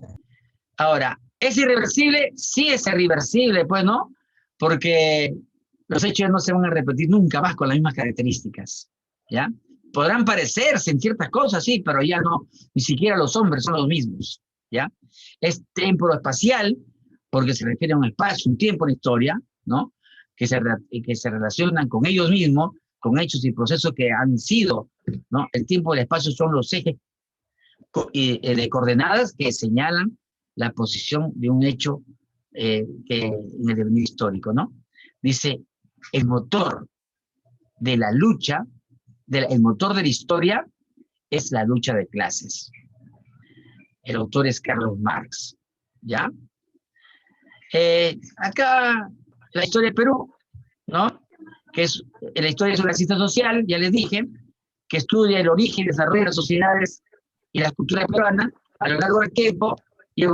Ahora, ¿es irreversible? Sí es irreversible, pues, ¿no? Porque los hechos no se van a repetir nunca más con las mismas características, ¿ya? Podrán parecerse en ciertas cosas, sí, pero ya no, ni siquiera los hombres son los mismos, ¿ya? Es temporal-espacial, porque se refiere a un espacio, un tiempo en la historia, ¿no? Que se relacionan con ellos mismos, con hechos y procesos que han sido, ¿no? El tiempo y el espacio son los ejes de coordenadas que señalan la posición de un hecho en el devenir histórico, ¿no? Dice, el motor de la lucha, el motor de la historia es la lucha de clases. El autor es Carlos Marx, ¿ya? Acá la historia de Perú, ¿no? Que es la historia es una ciencia social, ya les dije, que estudia el origen y desarrollo de las sociedades y las culturas peruanas a lo largo del tiempo, y el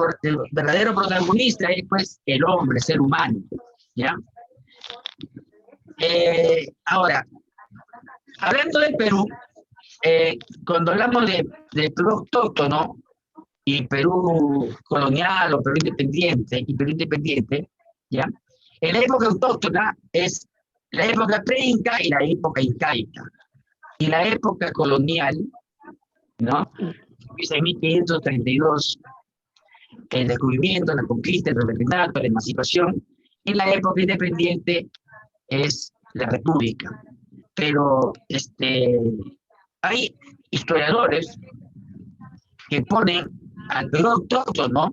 verdadero protagonista es pues el hombre, el ser humano, ¿ya? Ahora, hablando del Perú, cuando hablamos de Perú autóctono y Perú colonial o Perú independiente, ¿ya? En la época autóctona es la época pre-inca y la época incaica. Y la época colonial, ¿no? Empieza en 1532, el descubrimiento, la conquista, el virreinato, la emancipación. En la época independiente es la república. Pero hay historiadores que ponen al Perú autóctono,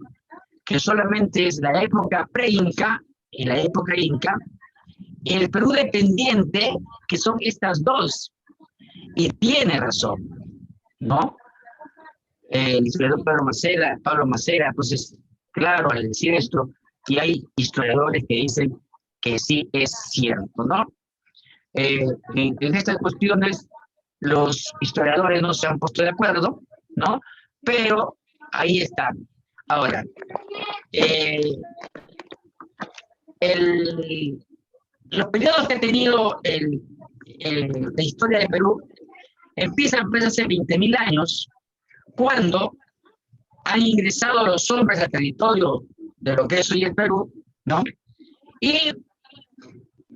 que solamente es la época pre-inca y la época inca, y el Perú dependiente, que son estas dos. Y tiene razón, ¿no? El historiador Pablo Macera, pues es claro al decir esto, y hay historiadores que dicen que sí es cierto, ¿no? En estas cuestiones los historiadores no se han puesto de acuerdo, ¿no? Pero ahí están. Ahora, los periodos que ha tenido la historia de Perú empiezan pues hace 20.000 años, cuando han ingresado los hombres al territorio de lo que es hoy el Perú, ¿no? Y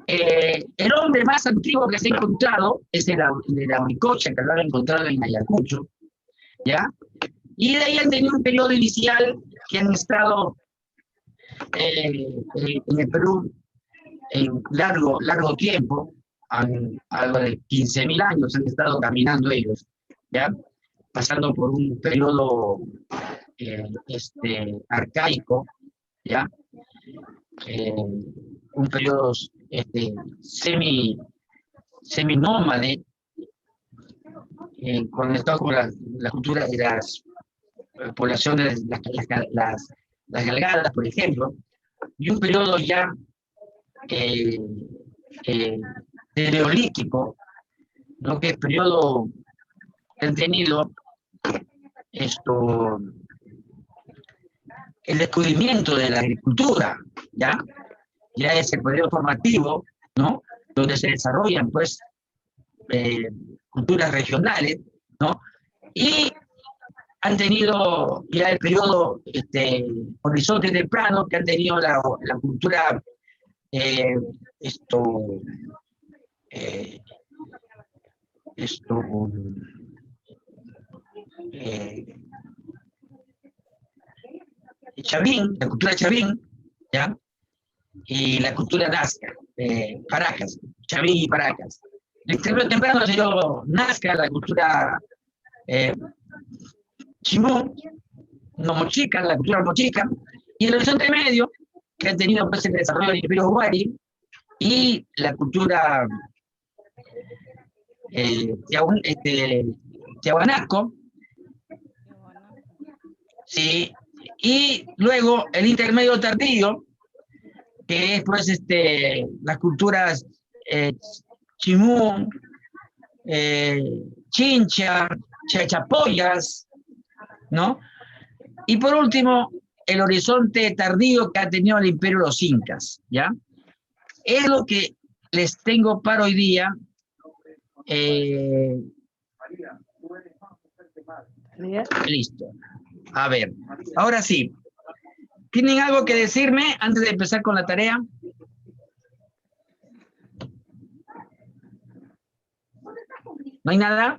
el hombre más antiguo que se ha encontrado es el de la Bricocha, que lo han encontrado en Ayacucho, ¿ya? Y de ahí han tenido un periodo inicial que han estado en el Perú en largo tiempo, algo de 15.000 años han estado caminando ellos, ¿ya? Pasando por un periodo arcaico, ¿ya? Un periodo seminómade, conectado con la cultura de las poblaciones, las galgadas, por ejemplo, y un periodo ya neolítico, ¿no? Que es periodo que han tenido el descubrimiento de la agricultura, ya es el periodo formativo, ¿no? Donde se desarrollan, pues, culturas regionales, ¿no? Y han tenido ya el periodo horizonte temprano, que han tenido la cultura Chavín, la cultura Chavín, ¿ya? Y la cultura Nazca, Paracas, Chavín y Paracas. El periodo temprano se dio Nazca, la cultura Chimú, no mochica, la cultura mochica, y el horizonte medio, que ha tenido pues el desarrollo del Imperio Huari, y la cultura tiahuanaco, sí, y luego el intermedio tardío, que es pues las culturas Chimú, Chincha, Chachapoyas, ¿no? Y por último, el horizonte tardío que ha tenido el imperio de los incas, ¿ya? Es lo que les tengo para hoy día. Listo. A ver, ahora sí. ¿Tienen algo que decirme antes de empezar con la tarea? ¿No hay nada?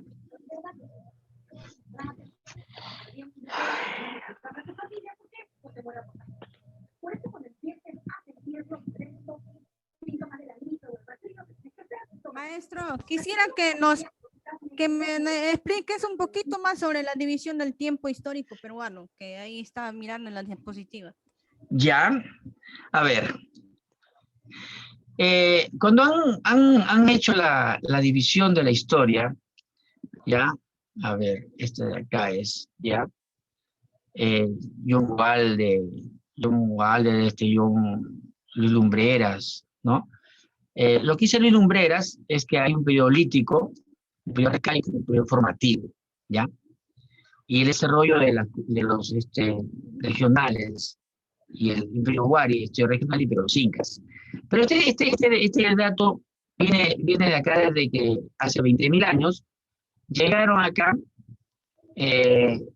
Maestro, quisiera que me expliques un poquito más sobre la división del tiempo histórico peruano, que ahí estaba mirando en la diapositiva. Ya, a ver. Cuando han hecho la división de la historia, ya, a ver, este de acá es, ya, John Walde, John Lumbreras, ¿no? Lo que dice Luis Lumbreras es que hay un periodo lítico, un periodo arcaico, un periodo formativo, ¿ya? Y el desarrollo de los regionales y el imperio Huari, regional y los incas. Pero este dato viene de acá desde que hace 20.000 años llegaron acá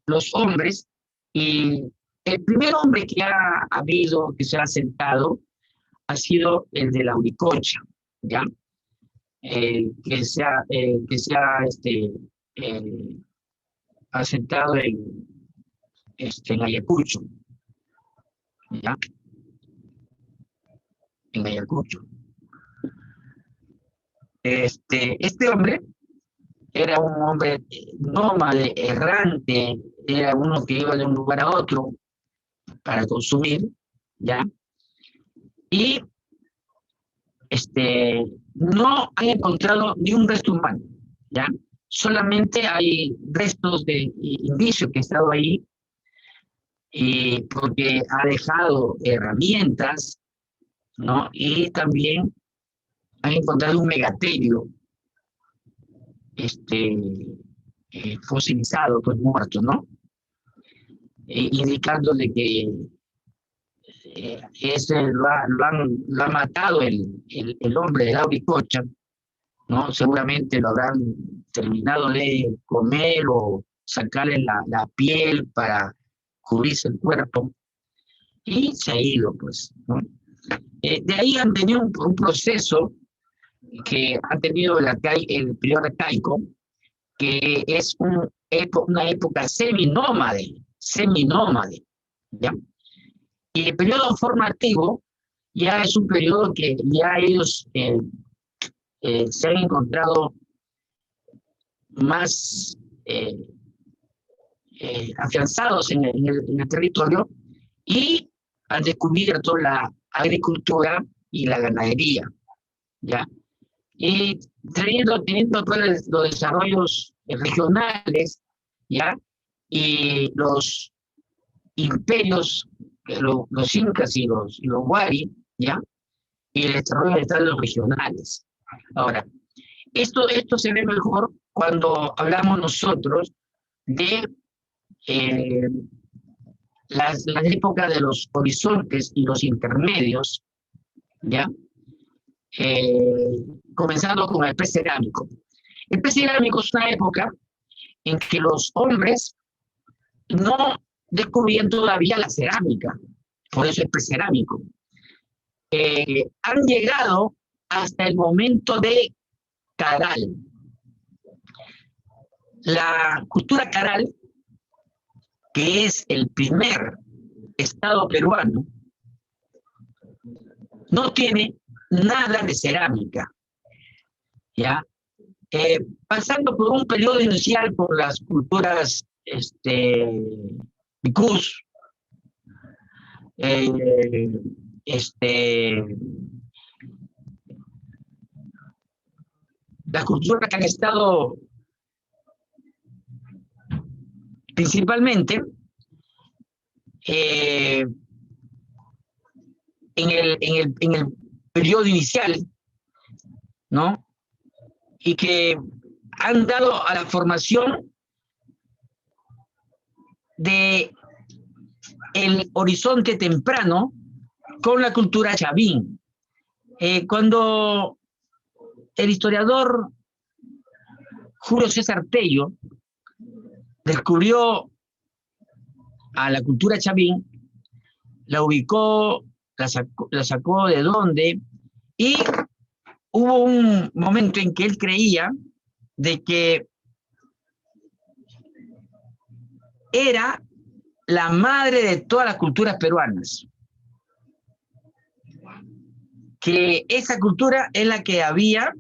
los hombres, y el primer hombre que ha habido, que se ha asentado, ha sido el de la Uricocha, ¿ya? Que se ha asentado en Ayacucho, ¿ya? En Ayacucho. Este hombre era un hombre nómade, errante, era uno que iba de un lugar a otro para consumir, ¿ya? Y no han encontrado ni un resto humano, ¿ya? Solamente hay restos de indicios que ha estado ahí, y porque ha dejado herramientas, ¿no? Y también han encontrado un megaterio fosilizado, pues muerto, ¿no? Indicándole que lo ha matado el hombre de la Uricocha, ¿no? Seguramente lo habrán terminado de comer o sacarle la piel para cubrirse el cuerpo, y se ha ido, pues, ¿no? De ahí han tenido un proceso que ha tenido el periodo arcaico, que es una época seminómade, ¿ya? Y el periodo formativo ya es un periodo que ya ellos se han encontrado más afianzados en el territorio, y han descubierto la agricultura y la ganadería, ¿ya? Y teniendo pues, los desarrollos regionales, ¿ya? Y los imperios, los incas y los huari, ¿ya? Y el desarrollo de estados regionales. Ahora, esto se ve mejor cuando hablamos nosotros de las épocas de los horizontes y los intermedios, ¿ya? Comenzando con el precerámico. El precerámico es una época en que los hombres no descubrían todavía la cerámica, por eso es precerámico. Han llegado hasta el momento de Caral. La cultura Caral, que es el primer estado peruano, no tiene nada de cerámica, ¿ya? Pasando por un periodo inicial por las culturas Vicus, las culturas que han estado principalmente en el periodo inicial, ¿no? Y que han dado a la formación de el horizonte temprano con la cultura chavín. Cuando el historiador Julio César Tello descubrió a la cultura chavín, la ubicó, la sacó de dónde, y hubo un momento en que él creía de que era la madre de todas las culturas peruanas, que esa cultura es la que había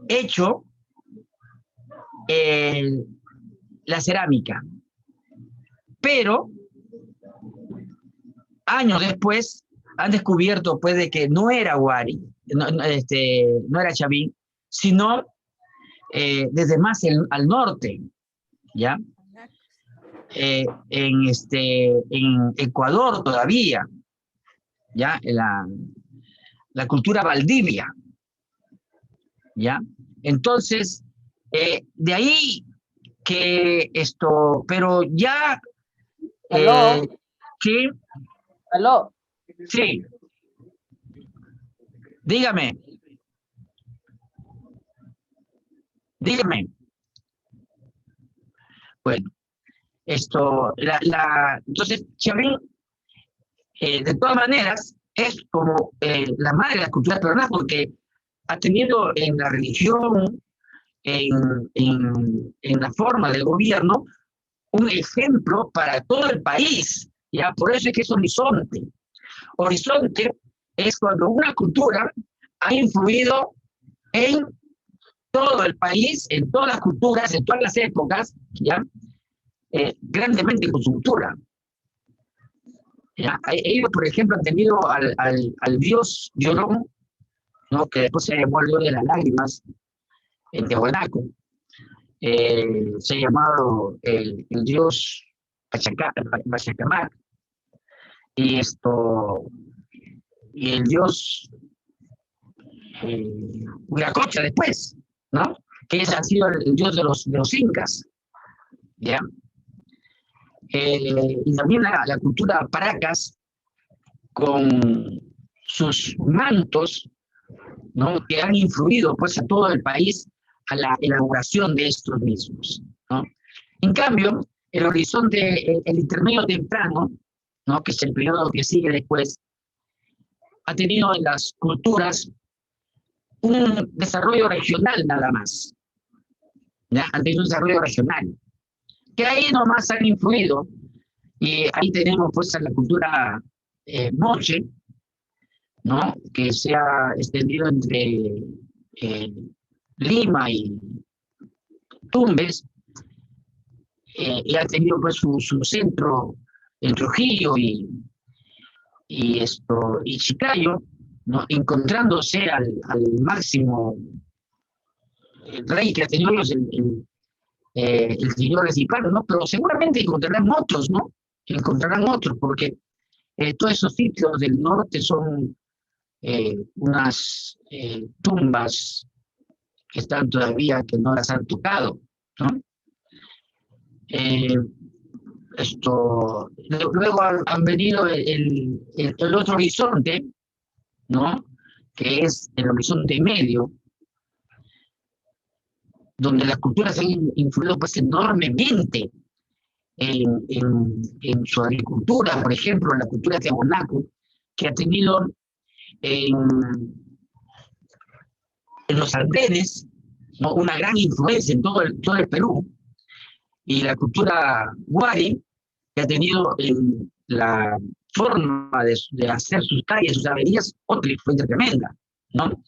hecho la cerámica, pero años después han descubierto pues de que no era Huari, no era Chavín, sino desde más al norte, ¿ya? En Ecuador todavía, ¿ya? La cultura Valdivia, ¿ya? Entonces, de ahí que pero ya... ¿Aló? ¿Sí? ¿Aló? Sí. Dígame. Dígame. Bueno, entonces, Chavín, de todas maneras, es como la madre de la cultura peruana porque ha tenido en la religión, en la forma del gobierno, un ejemplo para todo el país, ¿ya? Por eso es que es horizonte. Horizonte es cuando una cultura ha influido en todo el país, en todas las culturas, en todas las épocas, ¿ya? Grandemente con su cultura. ¿Ya? Ellos, por ejemplo, han tenido al dios Llorón, ¿no? Que después se llamó el dios de las lágrimas, en Tiahuanaco. Se ha llamado el dios Pachacamac, y el dios Huiracocha después, ¿no? Que ese ha sido el dios de los incas, ¿ya? Y también la cultura Paracas, con sus mantos, ¿no? Que han influido pues a todo el país a la elaboración de estos mismos, ¿no? En cambio, el horizonte, el intermedio temprano, ¿no? Que es el periodo que sigue después, ha tenido en las culturas un desarrollo regional nada más, ¿ya? Han tenido un desarrollo regional, que ahí nomás han influido, y ahí tenemos pues a la cultura moche, ¿no? Que se ha extendido entre Lima y Tumbes, y ha tenido pues su centro en Trujillo y Chiclayo, ¿no? Encontrándose al máximo rey que ha tenido el señor Recipano, ¿no? Pero seguramente encontrarán otros, ¿no? Encontrarán otros, porque todos esos sitios del norte son unas tumbas que están todavía, que no las han tocado, ¿no? Luego han venido el otro horizonte, ¿no? Que es el horizonte medio, donde las culturas han influido pues enormemente en su agricultura, por ejemplo, en la cultura de Tiahuanaco, que ha tenido en los Andenes, ¿no?, una gran influencia en todo el Perú, y la cultura Huari, que ha tenido en la forma de hacer sus calles, sus avenidas, otra influencia tremenda, ¿no?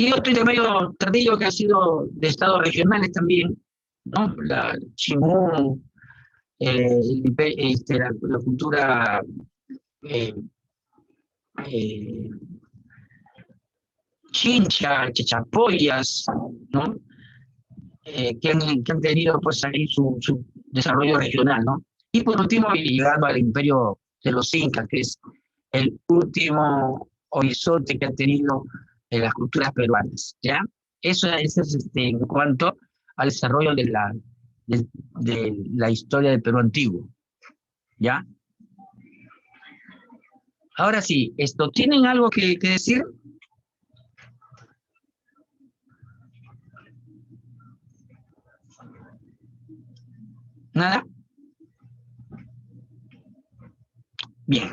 Y otro intermedio tardío que ha sido de estados regionales también, ¿no? La Chimú, la cultura Chincha, Chachapoyas, ¿no? Que han tenido pues ahí su desarrollo regional, ¿no? Y por último, llegando al imperio de los incas, que es el último horizonte que han tenido las culturas peruanas, ¿ya? Eso es en cuanto al desarrollo de la historia del Perú antiguo, ¿ya? Ahora sí, ¿tienen algo que decir? ¿Nada? Bien.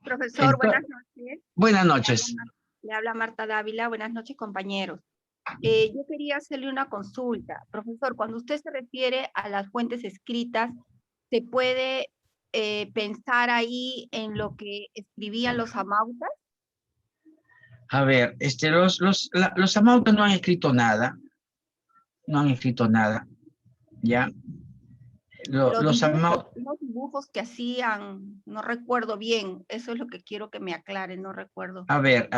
Profesor, Entonces, buenas noches. Buenas noches. Le habla Marta Dávila. Buenas noches, compañeros. Yo quería hacerle una consulta. Profesor, cuando usted se refiere a las fuentes escritas, ¿se puede pensar ahí en lo que escribían los amautas? A ver, los amautas no han escrito nada. No han escrito nada. ¿Ya? Los dibujos que hacían, no recuerdo bien. Eso es lo que quiero que me aclare, no recuerdo. A ver,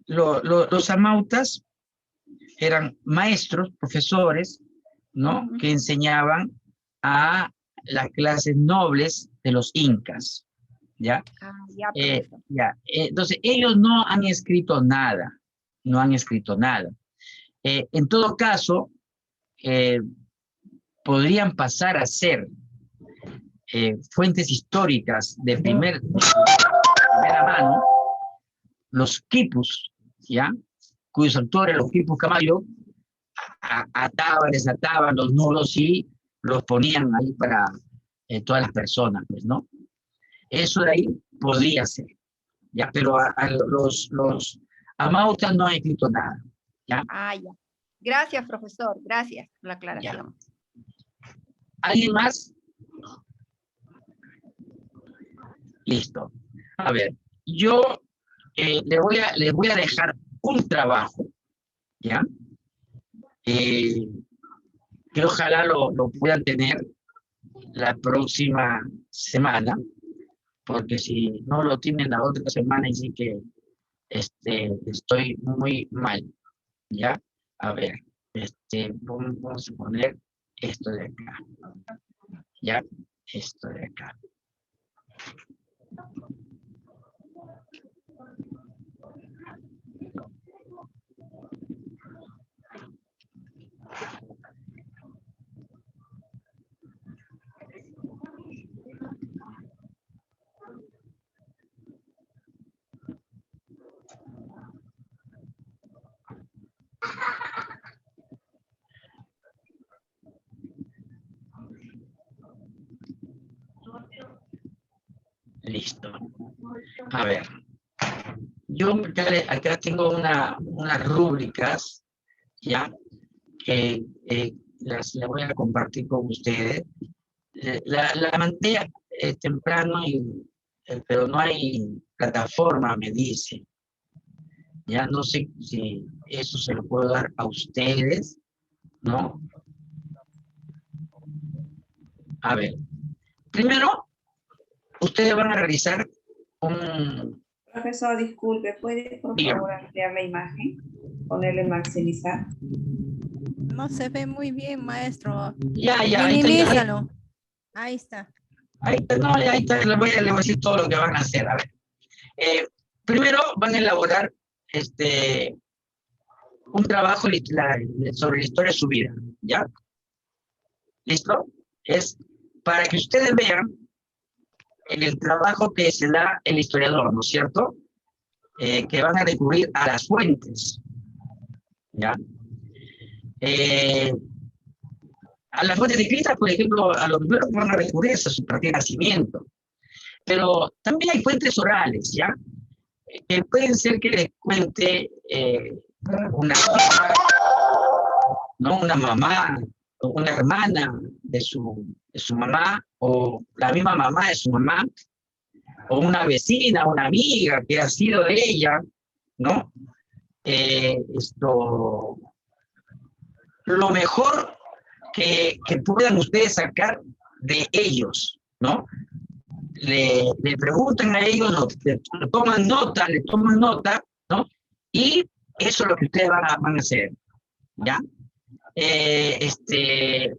los amautas eran maestros, profesores, ¿no? Que enseñaban a las clases nobles de los incas, ¿ya? Entonces, ellos no han escrito nada, no han escrito nada. En todo caso, podrían pasar a ser fuentes históricas de primera mano, los quipus, ¿ya? Cuyos autores, los quipus Camayo, desataban los nudos y los ponían ahí para todas las personas, pues, ¿no? Eso de ahí podría ser, ¿ya? Pero los amautas no han escrito nada, ¿ya? Ya. Gracias, profesor. Gracias por la aclaración. Ya. ¿Alguien más? Listo. A ver, yo les voy a dejar un trabajo, ¿ya? Que ojalá lo puedan tener la próxima semana, porque si no lo tienen la otra semana, sí que estoy muy mal, ¿ya? A ver, vamos a poner esto de acá, ¿ya? Esto de acá. Listo. A ver, yo acá tengo unas rúbricas, ¿ya? Que las voy a compartir con ustedes. La mandé temprano, pero no hay plataforma, me dice. Ya no sé si eso se lo puedo dar a ustedes, ¿no? A ver, primero, ustedes van a realizar un... Profesor, disculpe, ¿puede por favor ampliar la imagen? Ponerle maximizar. No se ve muy bien, maestro. Ya. Minimízalo. Ahí está. Ahí está, les voy a decir todo lo que van a hacer. A ver. Primero van a elaborar un trabajo sobre la historia de su vida, ¿ya? ¿Listo? Es para que ustedes vean el trabajo que se da el historiador, ¿no es cierto? Que van a recurrir a las fuentes, ¿ya? A las fuentes escritas, por ejemplo, a los primeros van a recurrir a su partida de nacimiento. Pero también hay fuentes orales, ¿ya? Que pueden ser que les cuente una tía, ¿no? Una mamá, o una hermana de su mamá, o la misma mamá de su mamá, o una vecina, una amiga que ha sido de ella, ¿no? Lo mejor que puedan ustedes sacar de ellos, ¿no? Le preguntan a ellos, le toman nota, ¿no? Y eso es lo que ustedes van a hacer, ¿ya?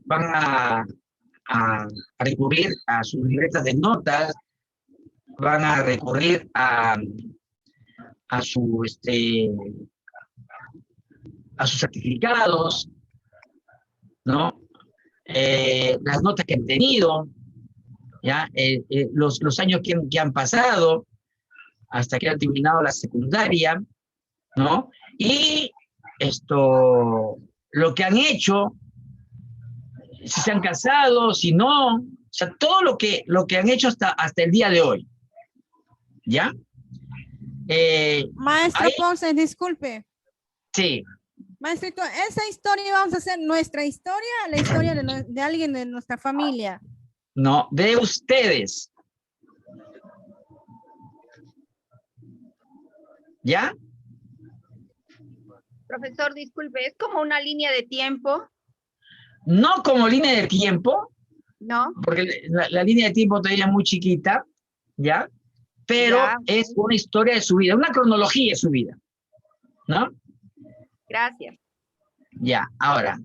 Van a recurrir a sus libretas de notas, van a recurrir a sus certificados, ¿no? Las notas que han tenido, ¿ya? Los años que han pasado hasta que han terminado la secundaria, ¿no? Y lo que han hecho, si se han casado, si no, o sea, todo lo que han hecho hasta el día de hoy, ¿ya? Maestro Ponce, disculpe. Sí. Maestrito, esa historia vamos a hacer nuestra historia, la historia de alguien de nuestra familia. No, de ustedes. ¿Ya? Profesor, disculpe, ¿es como una línea de tiempo? No como línea de tiempo. No. Porque la línea de tiempo todavía es muy chiquita, ¿ya? Pero Ya. es una historia de su vida, una cronología de su vida, ¿no? Gracias. Ya, ahora,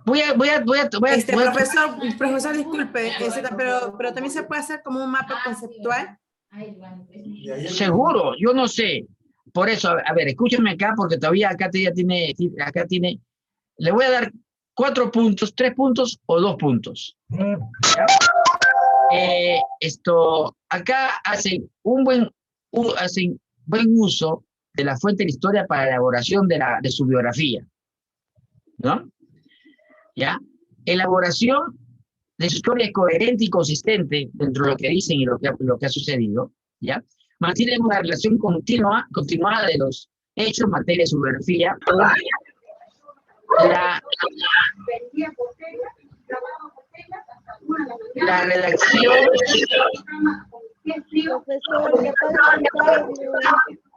Profesor, disculpe, pero también se puede hacer como un mapa conceptual. Seguro, yo no sé. Por eso, a ver, escúchenme acá, porque todavía acá tiene, le voy a dar 4 puntos, 3 puntos o 2 puntos. ¿Ya? Acá hacen buen uso de la fuente de la historia para la elaboración de su biografía, ¿no? ¿Ya? Elaboración de su historia coherente y consistente dentro de lo que dicen y lo que ha sucedido, ¿ya? Mantienen una relación continuada de los hechos en materia de su biografía. La redacción.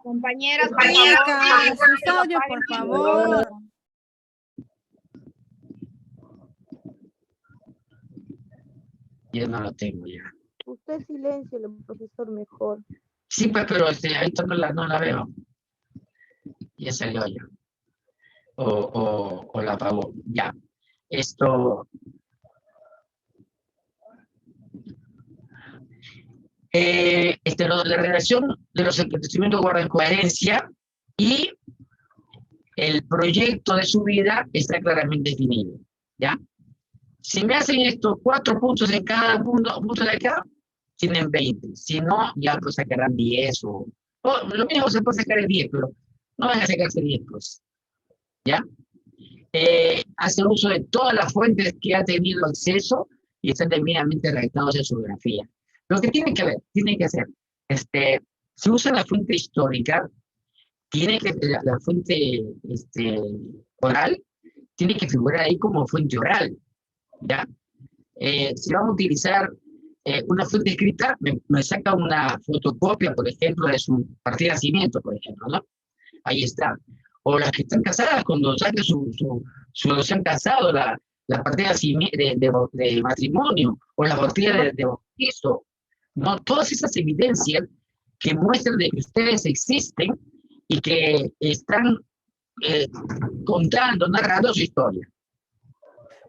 Compañeras, su audio, por favor. Yo no lo tengo ya. Usted silencio, profesor, mejor. Sí, pues, pero ahorita no la veo. Ya salió ya. O la apagó. Ya. La redacción de los acontecimientos guardan coherencia y el proyecto de su vida está claramente definido, ¿ya? Si me hacen estos 4 puntos en cada punto de acá, tienen 20. Si no, ya pues sacarán 10 o lo mismo se puede sacar el 10, pero no van a sacarse 10, pues, ¿ya? Hace uso de todas las fuentes que ha tenido acceso y están debidamente redactados en su biografía. Lo que tienen que hacer, si usan la fuente histórica, la fuente oral, tiene que figurar ahí como fuente oral, ¿ya? Si vamos a utilizar una fuente escrita, me saca una fotocopia, por ejemplo, de su partida de nacimiento, por ejemplo, ¿no? Ahí está. O las que están casadas, cuando saquen se han casado, la partida de matrimonio, o la partida de bautizo, ¿no? Todas esas evidencias que muestran de que ustedes existen y que están narrando su historia.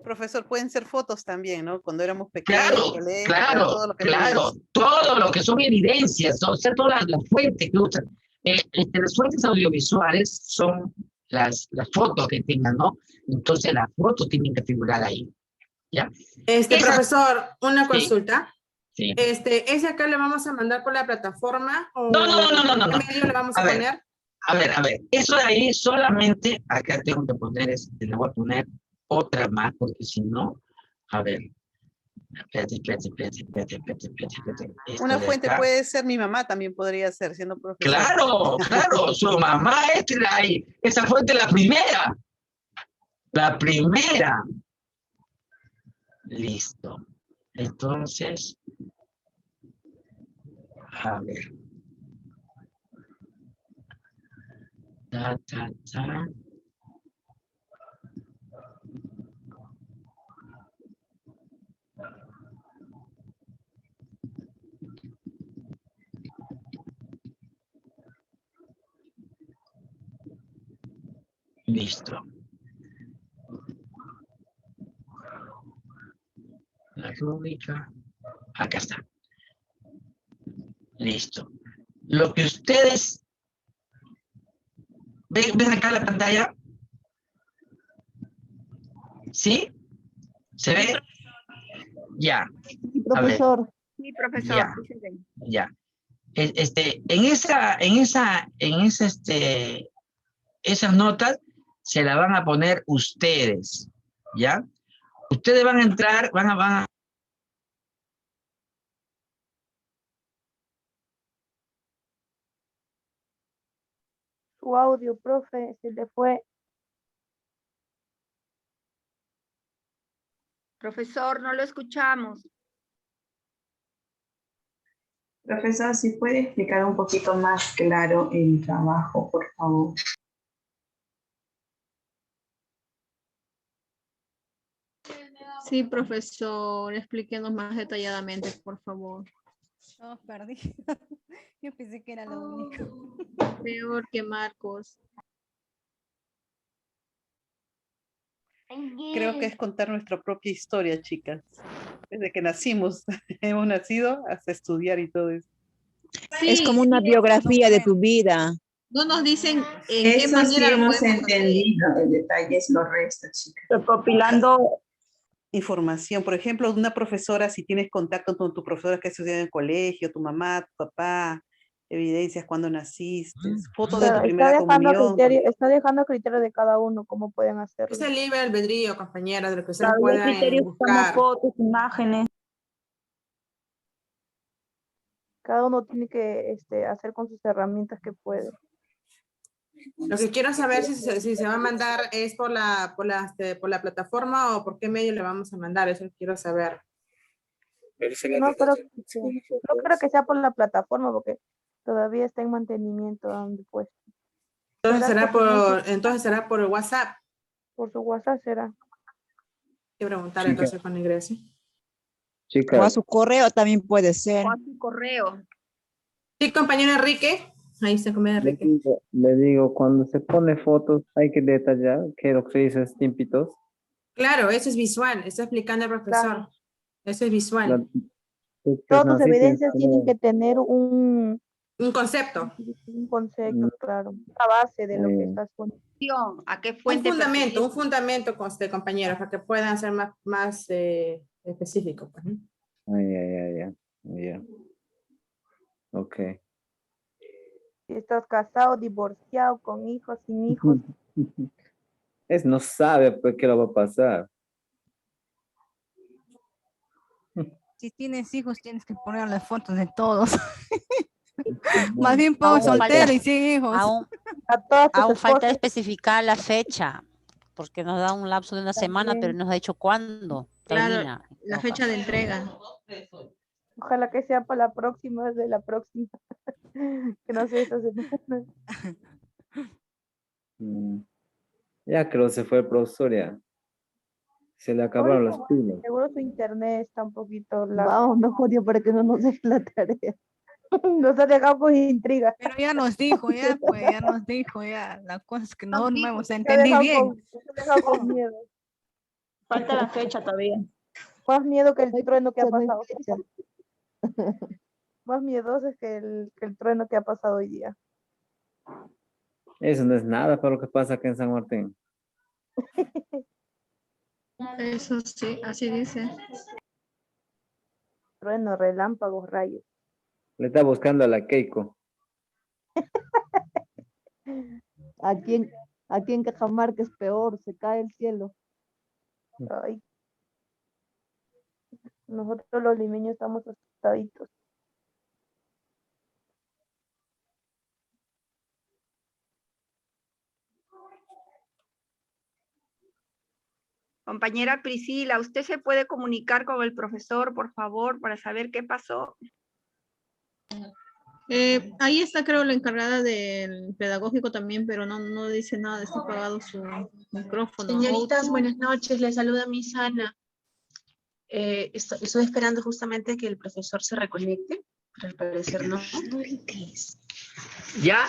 Profesor, pueden ser fotos también, ¿no? Cuando éramos pequeños. Claro, todo lo que son evidencias, o sea, todas las fuentes que usan. Las fuentes audiovisuales son las fotos que tengan, ¿no? Entonces las fotos tienen que figurar ahí, ¿ya? Profesor, una consulta. Sí. ¿Ese acá le vamos a mandar por la plataforma? ¿O No. ¿qué medio le vamos a poner? a ver, eso de ahí solamente, acá tengo que poner, le voy a poner otra más, porque si no, a ver, espérate. Una Esto de fuente acá. puede ser mi mamá, también podría ser, siendo profesor. Claro, su mamá es ahí. Esa fuente es la primera. La primera. Listo. Entonces, a ver. Ta. Listo. La rúbrica. Acá está. Listo. Lo que ustedes ven acá la pantalla. ¿Sí? ¿Se ve? Ya. Sí, A ver. profesor. Sí, profesor. Ya. Sí se ve. Ya. Esas notas se las van a poner ustedes, ¿ya? Ustedes van a entrar, van a Su audio, profe, se le fue. Profesor, no lo escuchamos. Profesor, si puede explicar un poquito más claro el trabajo, por favor. Sí, profesor, explíquenos más detalladamente, por favor. Oh, perdí. Yo pensé que era lo único. Peor que Marcos. Creo que es contar nuestra propia historia, chicas. Desde que nacimos, hemos nacido hasta estudiar y todo eso. Es como una biografía de tu vida. No nos dicen en qué Eso sí manera lo hemos podemos hacer. entendido, el detalle es lo resto, chicas. Recopilando información. Por ejemplo, una profesora, si tienes contacto con tu profesora que ha estudiado en el colegio, tu mamá, tu papá, evidencias cuando naciste, fotos de tu primera comunión. Está dejando a criterio de cada uno cómo pueden hacerlo. Es el libre albedrío, compañera, de lo que ustedes Claro, hay puedan criterios como buscar. fotos, imágenes. Cada uno tiene que hacer con sus herramientas que puede. Lo que quiero saber si se va a mandar es por la plataforma o por qué medio le vamos a mandar, eso quiero saber. No creo que sea por la plataforma porque todavía está en mantenimiento donde pues. Entonces será por WhatsApp. Por su WhatsApp será. Hay que preguntar Chica. entonces con ingreso. O a Chicas, su correo también puede ser. O a su correo. Sí, compañero Enrique. Ahí está, compañero Enrique. le digo, cuando se pone fotos hay que detallar qué es lo que se dice tiempitos. Claro, eso es visual, está explicando el profesor. Claro. Eso es visual. Todas tus evidencias tienen que tener un concepto. Un concepto, claro. La base de lo que estás poniendo. ¿A qué fuente? Un fundamento, compañeros, para que puedan ser más específicos. Pues, ¿no? Ya. Ok. Si estás casado, divorciado, con hijos, sin hijos. No sabe pues, qué le va a pasar. Si tienes hijos, tienes que poner las fotos de todos. Más bien pongo soltero y sin hijos. Aún falta especificar la fecha, porque nos da un lapso de una semana, pero no nos ha dicho cuándo termina. Claro, la fecha de entrega. Ojalá que sea para la próxima, de la próxima. Que no sea esta semana. Ya creo que se fue el profesor ya. Se le acabaron las pilas. Seguro su internet está un poquito lavado, mejor yo para que no nos deje la tarea. Nos ha dejado con intriga. Pero ya nos dijo, ya la cosa es que no hemos entendido bien. Nos ha dejado con miedo. Falta la fecha todavía. Más miedo que el trueno que ha pasado. Más miedoso es que el trueno que ha pasado hoy día. Eso no es nada para lo que pasa acá en San Martín. Eso sí, así dice. Trueno, relámpagos, rayos. Le está buscando a la Keiko. Aquí en Cajamarca es peor, se cae el cielo. Ay, nosotros los limeños estamos asustaditos. Compañera Priscila, ¿usted se puede comunicar con el profesor, por favor, para saber qué pasó? Ahí está, creo, la encargada del pedagógico también, pero no dice nada, está apagado su micrófono. Señoritas, buenas noches, les saluda Miss Ana. Estoy esperando justamente que el profesor se reconecte, pero al parecer no. ¿Ya?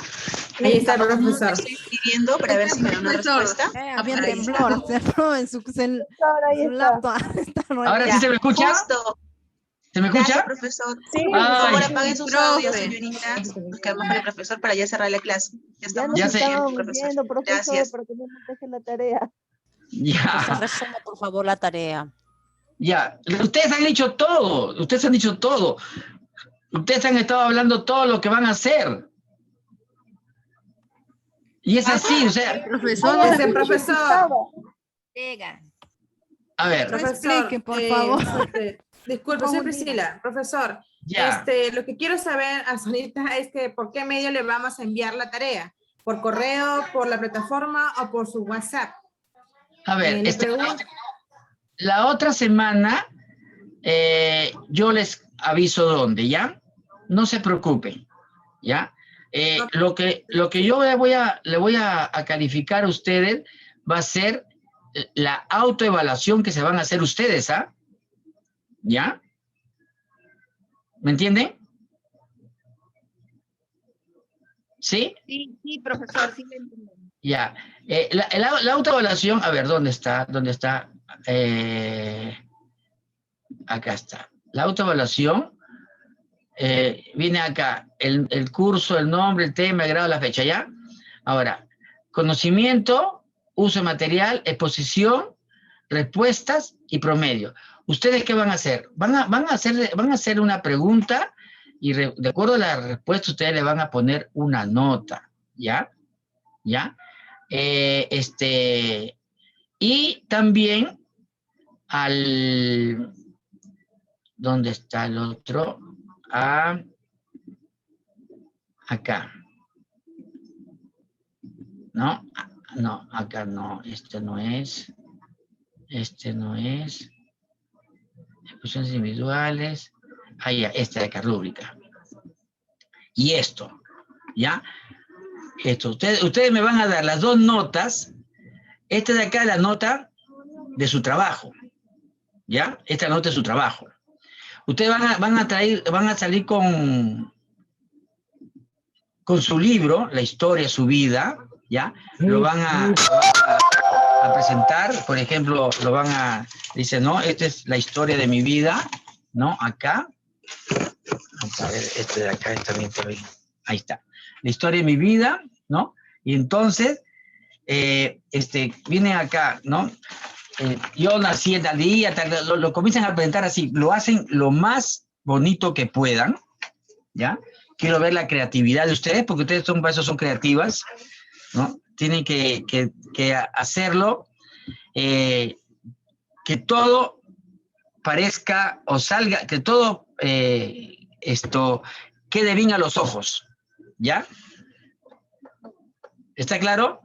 Ahí está el profesor. Estoy escribiendo para ver si me da una respuesta. Había Ahí está. temblor, cerró en su laptop. ¿Ahora sí se me escucha? Justo. ¿Se me escucha? Gracias, profesor. Sí, Por favor, Ay. apaguen sus audios, señoritas. Nos quedamos con el profesor para ya cerrar la clase. Ya estamos. Ya sé. Estamos profesor. viendo, profesor, Gracias. para que no nos deje la tarea. Ya. Resuma, por favor, la tarea. Ya. Ustedes han dicho todo. Ustedes han dicho todo. Ustedes han estado hablando todo lo que van a hacer. Y es así, o sea. Profesor, ese profesor. A ver. Profesor, explique, por favor. Disculpe, soy Priscila. Profesor, Ya. lo que quiero saber ahorita es que por qué medio le vamos a enviar la tarea. ¿Por correo, por la plataforma o por su WhatsApp? A ver, Le pregunto- la otra semana yo les aviso dónde, ¿ya? No se preocupen, ¿ya? Lo que yo le voy a calificar a ustedes va a ser la autoevaluación que se van a hacer ustedes, ¿ah? ¿Ya? ¿Me entienden? ¿Sí? Sí, profesor, sí le entiendo. Ya. La autoevaluación, a ver, ¿dónde está? ¿Dónde está? Acá está. La autoevaluación viene acá. El curso, el nombre, el tema, el grado, la fecha, ¿ya? Ahora, conocimiento, uso de material, exposición, respuestas y promedio. ¿Ustedes qué van a hacer? Van a hacer una pregunta y de acuerdo a la respuesta ustedes le van a poner una nota, ¿ya? ¿Ya? Y también ¿dónde está el otro? Acá. ¿No? No, acá no. Este no es. Este no es. Exposiciones individuales. Ah, ya, esta de acá, rúbrica. Y esto, ¿ya? Esto, ustedes me van a dar las dos notas. Esta de acá es la nota de su trabajo, ¿ya? Esta nota de su trabajo. Ustedes van a salir con su libro, la historia, su vida, ¿ya? Lo van a presentar, por ejemplo, dice, no, esta es la historia de mi vida, ¿no? Acá. Vamos a ver, este de acá también. Ahí está. La historia de mi vida, ¿no? Y entonces, viene acá, ¿no? Yo nací en tal día, lo comienzan a presentar así, lo hacen lo más bonito que puedan, ¿ya? Quiero ver la creatividad de ustedes, porque ustedes para eso son creativas, ¿no? Tienen que hacerlo, que todo parezca o salga, que todo quede bien a los ojos, ¿ya? ¿Está claro?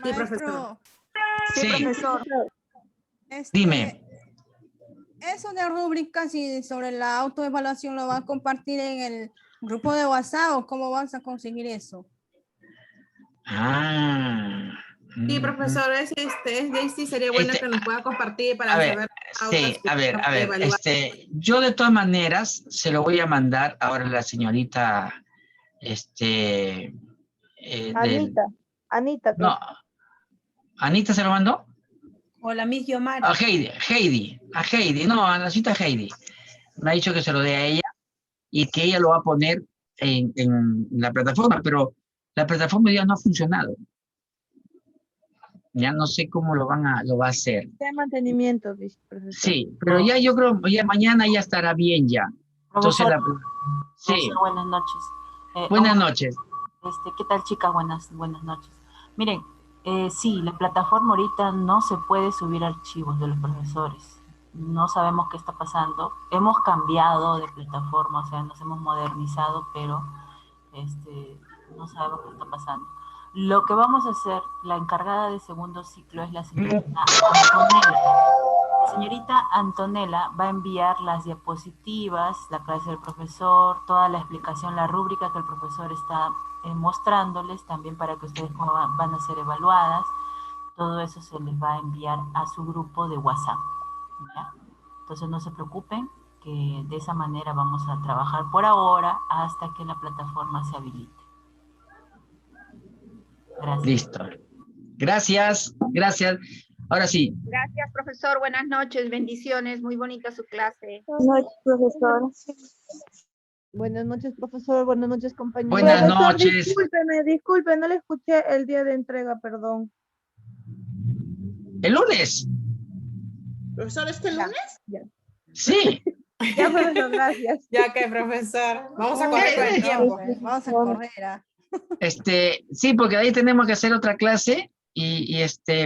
Sí, profesor. Sí, profesor. Dime. Eso de rúbricas y sobre la autoevaluación lo van a compartir en el grupo de WhatsApp, ¿o cómo vas a conseguir eso? Sí, profesor, Daisy, sería bueno que nos pueda compartir para saber. Sí, a ver, yo de todas maneras se lo voy a mandar ahora a la señorita, Anita. No, ¿Anita se lo mandó? O la Miss Yomara. A Heidi, no, a la cita Heidi. Me ha dicho que se lo dé a ella y que ella lo va a poner en la plataforma, pero la plataforma ya no ha funcionado. Ya no sé cómo lo va a hacer. De mantenimiento, profesor. Sí, pero ya yo creo, ya mañana ya estará bien ya. Entonces, Profesor, sí. profesor, buenas noches. Buenas noches. ¿Qué tal, chicas? Buenas noches. Miren, sí, la plataforma ahorita no se puede subir archivos de los profesores. No sabemos qué está pasando. Hemos cambiado de plataforma, o sea, nos hemos modernizado, pero no sabemos qué está pasando. Lo que vamos a hacer, la encargada de segundo ciclo es la señorita Antonella. La señorita Antonella va a enviar las diapositivas, la clase del profesor, toda la explicación, la rúbrica que el profesor está mostrándoles, también para que ustedes cómo van a ser evaluadas. Todo eso se les va a enviar a su grupo de WhatsApp, ¿ya? Entonces no se preocupen, que de esa manera vamos a trabajar por ahora hasta que la plataforma se habilite. Gracias. Listo. Gracias. Ahora sí. Gracias, profesor. Buenas noches. Bendiciones. Muy bonita su clase. Buenas noches, profesor. Buenas noches, profesor. Buenas noches, compañeros. Buenas Profesor, noches. Disculpe, no le escuché el día de entrega, perdón. ¿El lunes? ¿Profesor, este lunes? Ya. Sí. Ya, profesor, gracias. Ya que, profesor. Vamos a correr con el tiempo. Vamos a correr. Sí, porque ahí tenemos que hacer otra clase y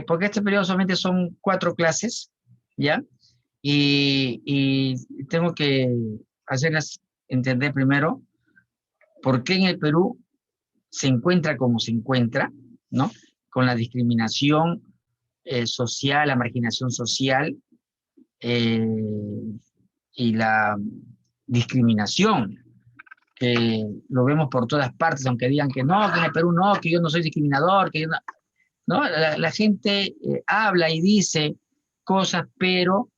porque este periodo solamente son 4 clases, ¿ya? Y tengo que hacerlas entender primero por qué en el Perú se encuentra como se encuentra, ¿no? Con la discriminación social, la marginación social y la discriminación, que lo vemos por todas partes, aunque digan que no, que en el Perú no, que yo no soy discriminador, que yo no, la gente habla y dice cosas, pero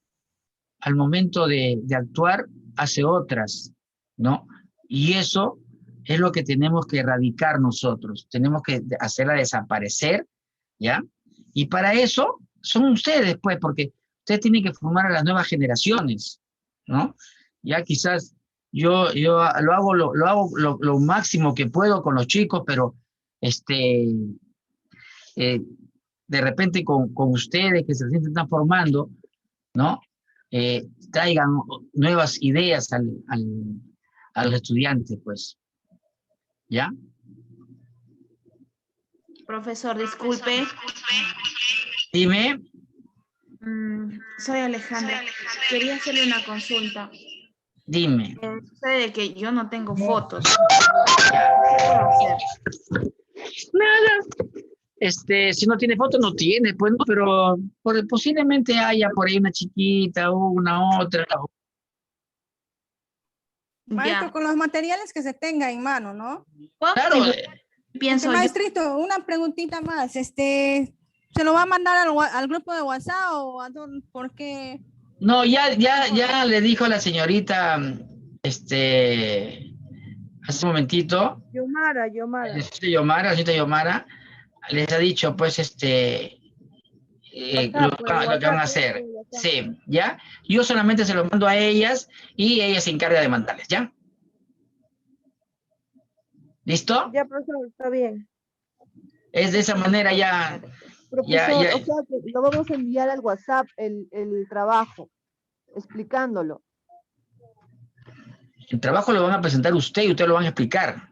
al momento de actuar hace otras, ¿no? Y eso es lo que tenemos que erradicar nosotros, tenemos que hacerla desaparecer, ¿ya? Y para eso son ustedes, pues, porque ustedes tienen que formar a las nuevas generaciones, ¿no? Ya quizás yo lo hago lo máximo que puedo con los chicos, pero de repente con ustedes que se están formando, ¿no? Traigan nuevas ideas a los estudiantes, pues. ¿Ya? Profesor, disculpe. Dime. Soy Alejandra. Quería hacerle una consulta. Dime. Sucede que yo no tengo fotos. Nada. Si no tiene fotos, no tiene, pues, no, pero posiblemente haya por ahí una chiquita, una otra. Maestro, con los materiales que se tenga en mano, ¿no? Claro. Pienso maestrito, una preguntita más. ¿Se lo va a mandar al grupo de WhatsApp o a dónde? ¿Por qué? No, ya le dijo a la señorita, hace un momentito. Yomara. La señorita Yomara, les ha dicho, pues, lo que van a hacer. Sí, ¿ya? Yo solamente se lo mando a ellas y ella se encarga de mandarles, ¿ya? ¿Listo? Ya, profesor, está bien. Es de esa manera ya. Profesor, o sea que lo vamos a enviar al WhatsApp el trabajo, explicándolo. El trabajo lo van a presentar usted y usted lo van a explicar.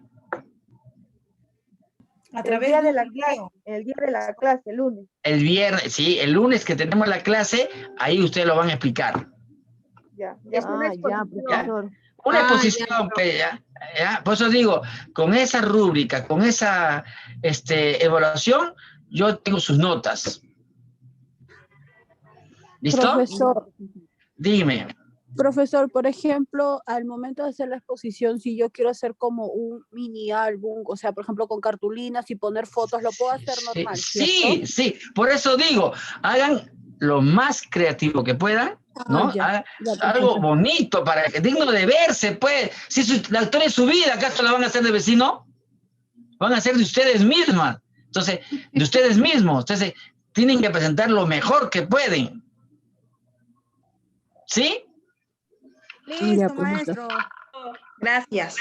A través de la clase, el día de la clase, el lunes. El viernes, sí, el lunes que tenemos la clase, ahí ustedes lo van a explicar. Ya, profesor. Una exposición, pues, ya. Por eso digo, con esa rúbrica, con esa evaluación, yo tengo sus notas. ¿Listo? Profesor. Dime. Profesor, por ejemplo, al momento de hacer la exposición, si yo quiero hacer como un mini álbum, o sea, por ejemplo, con cartulinas y poner fotos, lo puedo hacer normal, ¿cierto? Sí, por eso digo, hagan lo más creativo que puedan, ¿no? Algo bonito, digno de verse, pues. Si la historia de su vida, ¿acaso la van a hacer de vecino? Van a ser de ustedes mismas. Entonces, de ustedes mismos. Entonces, tienen que presentar lo mejor que pueden. ¿Sí? Listo, maestro. Gracias.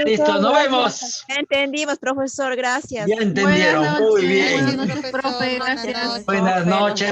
Listo, nos vemos. Ya entendimos, profesor, gracias. Ya entendieron, muy bien. Profe, gracias. Buenas noches.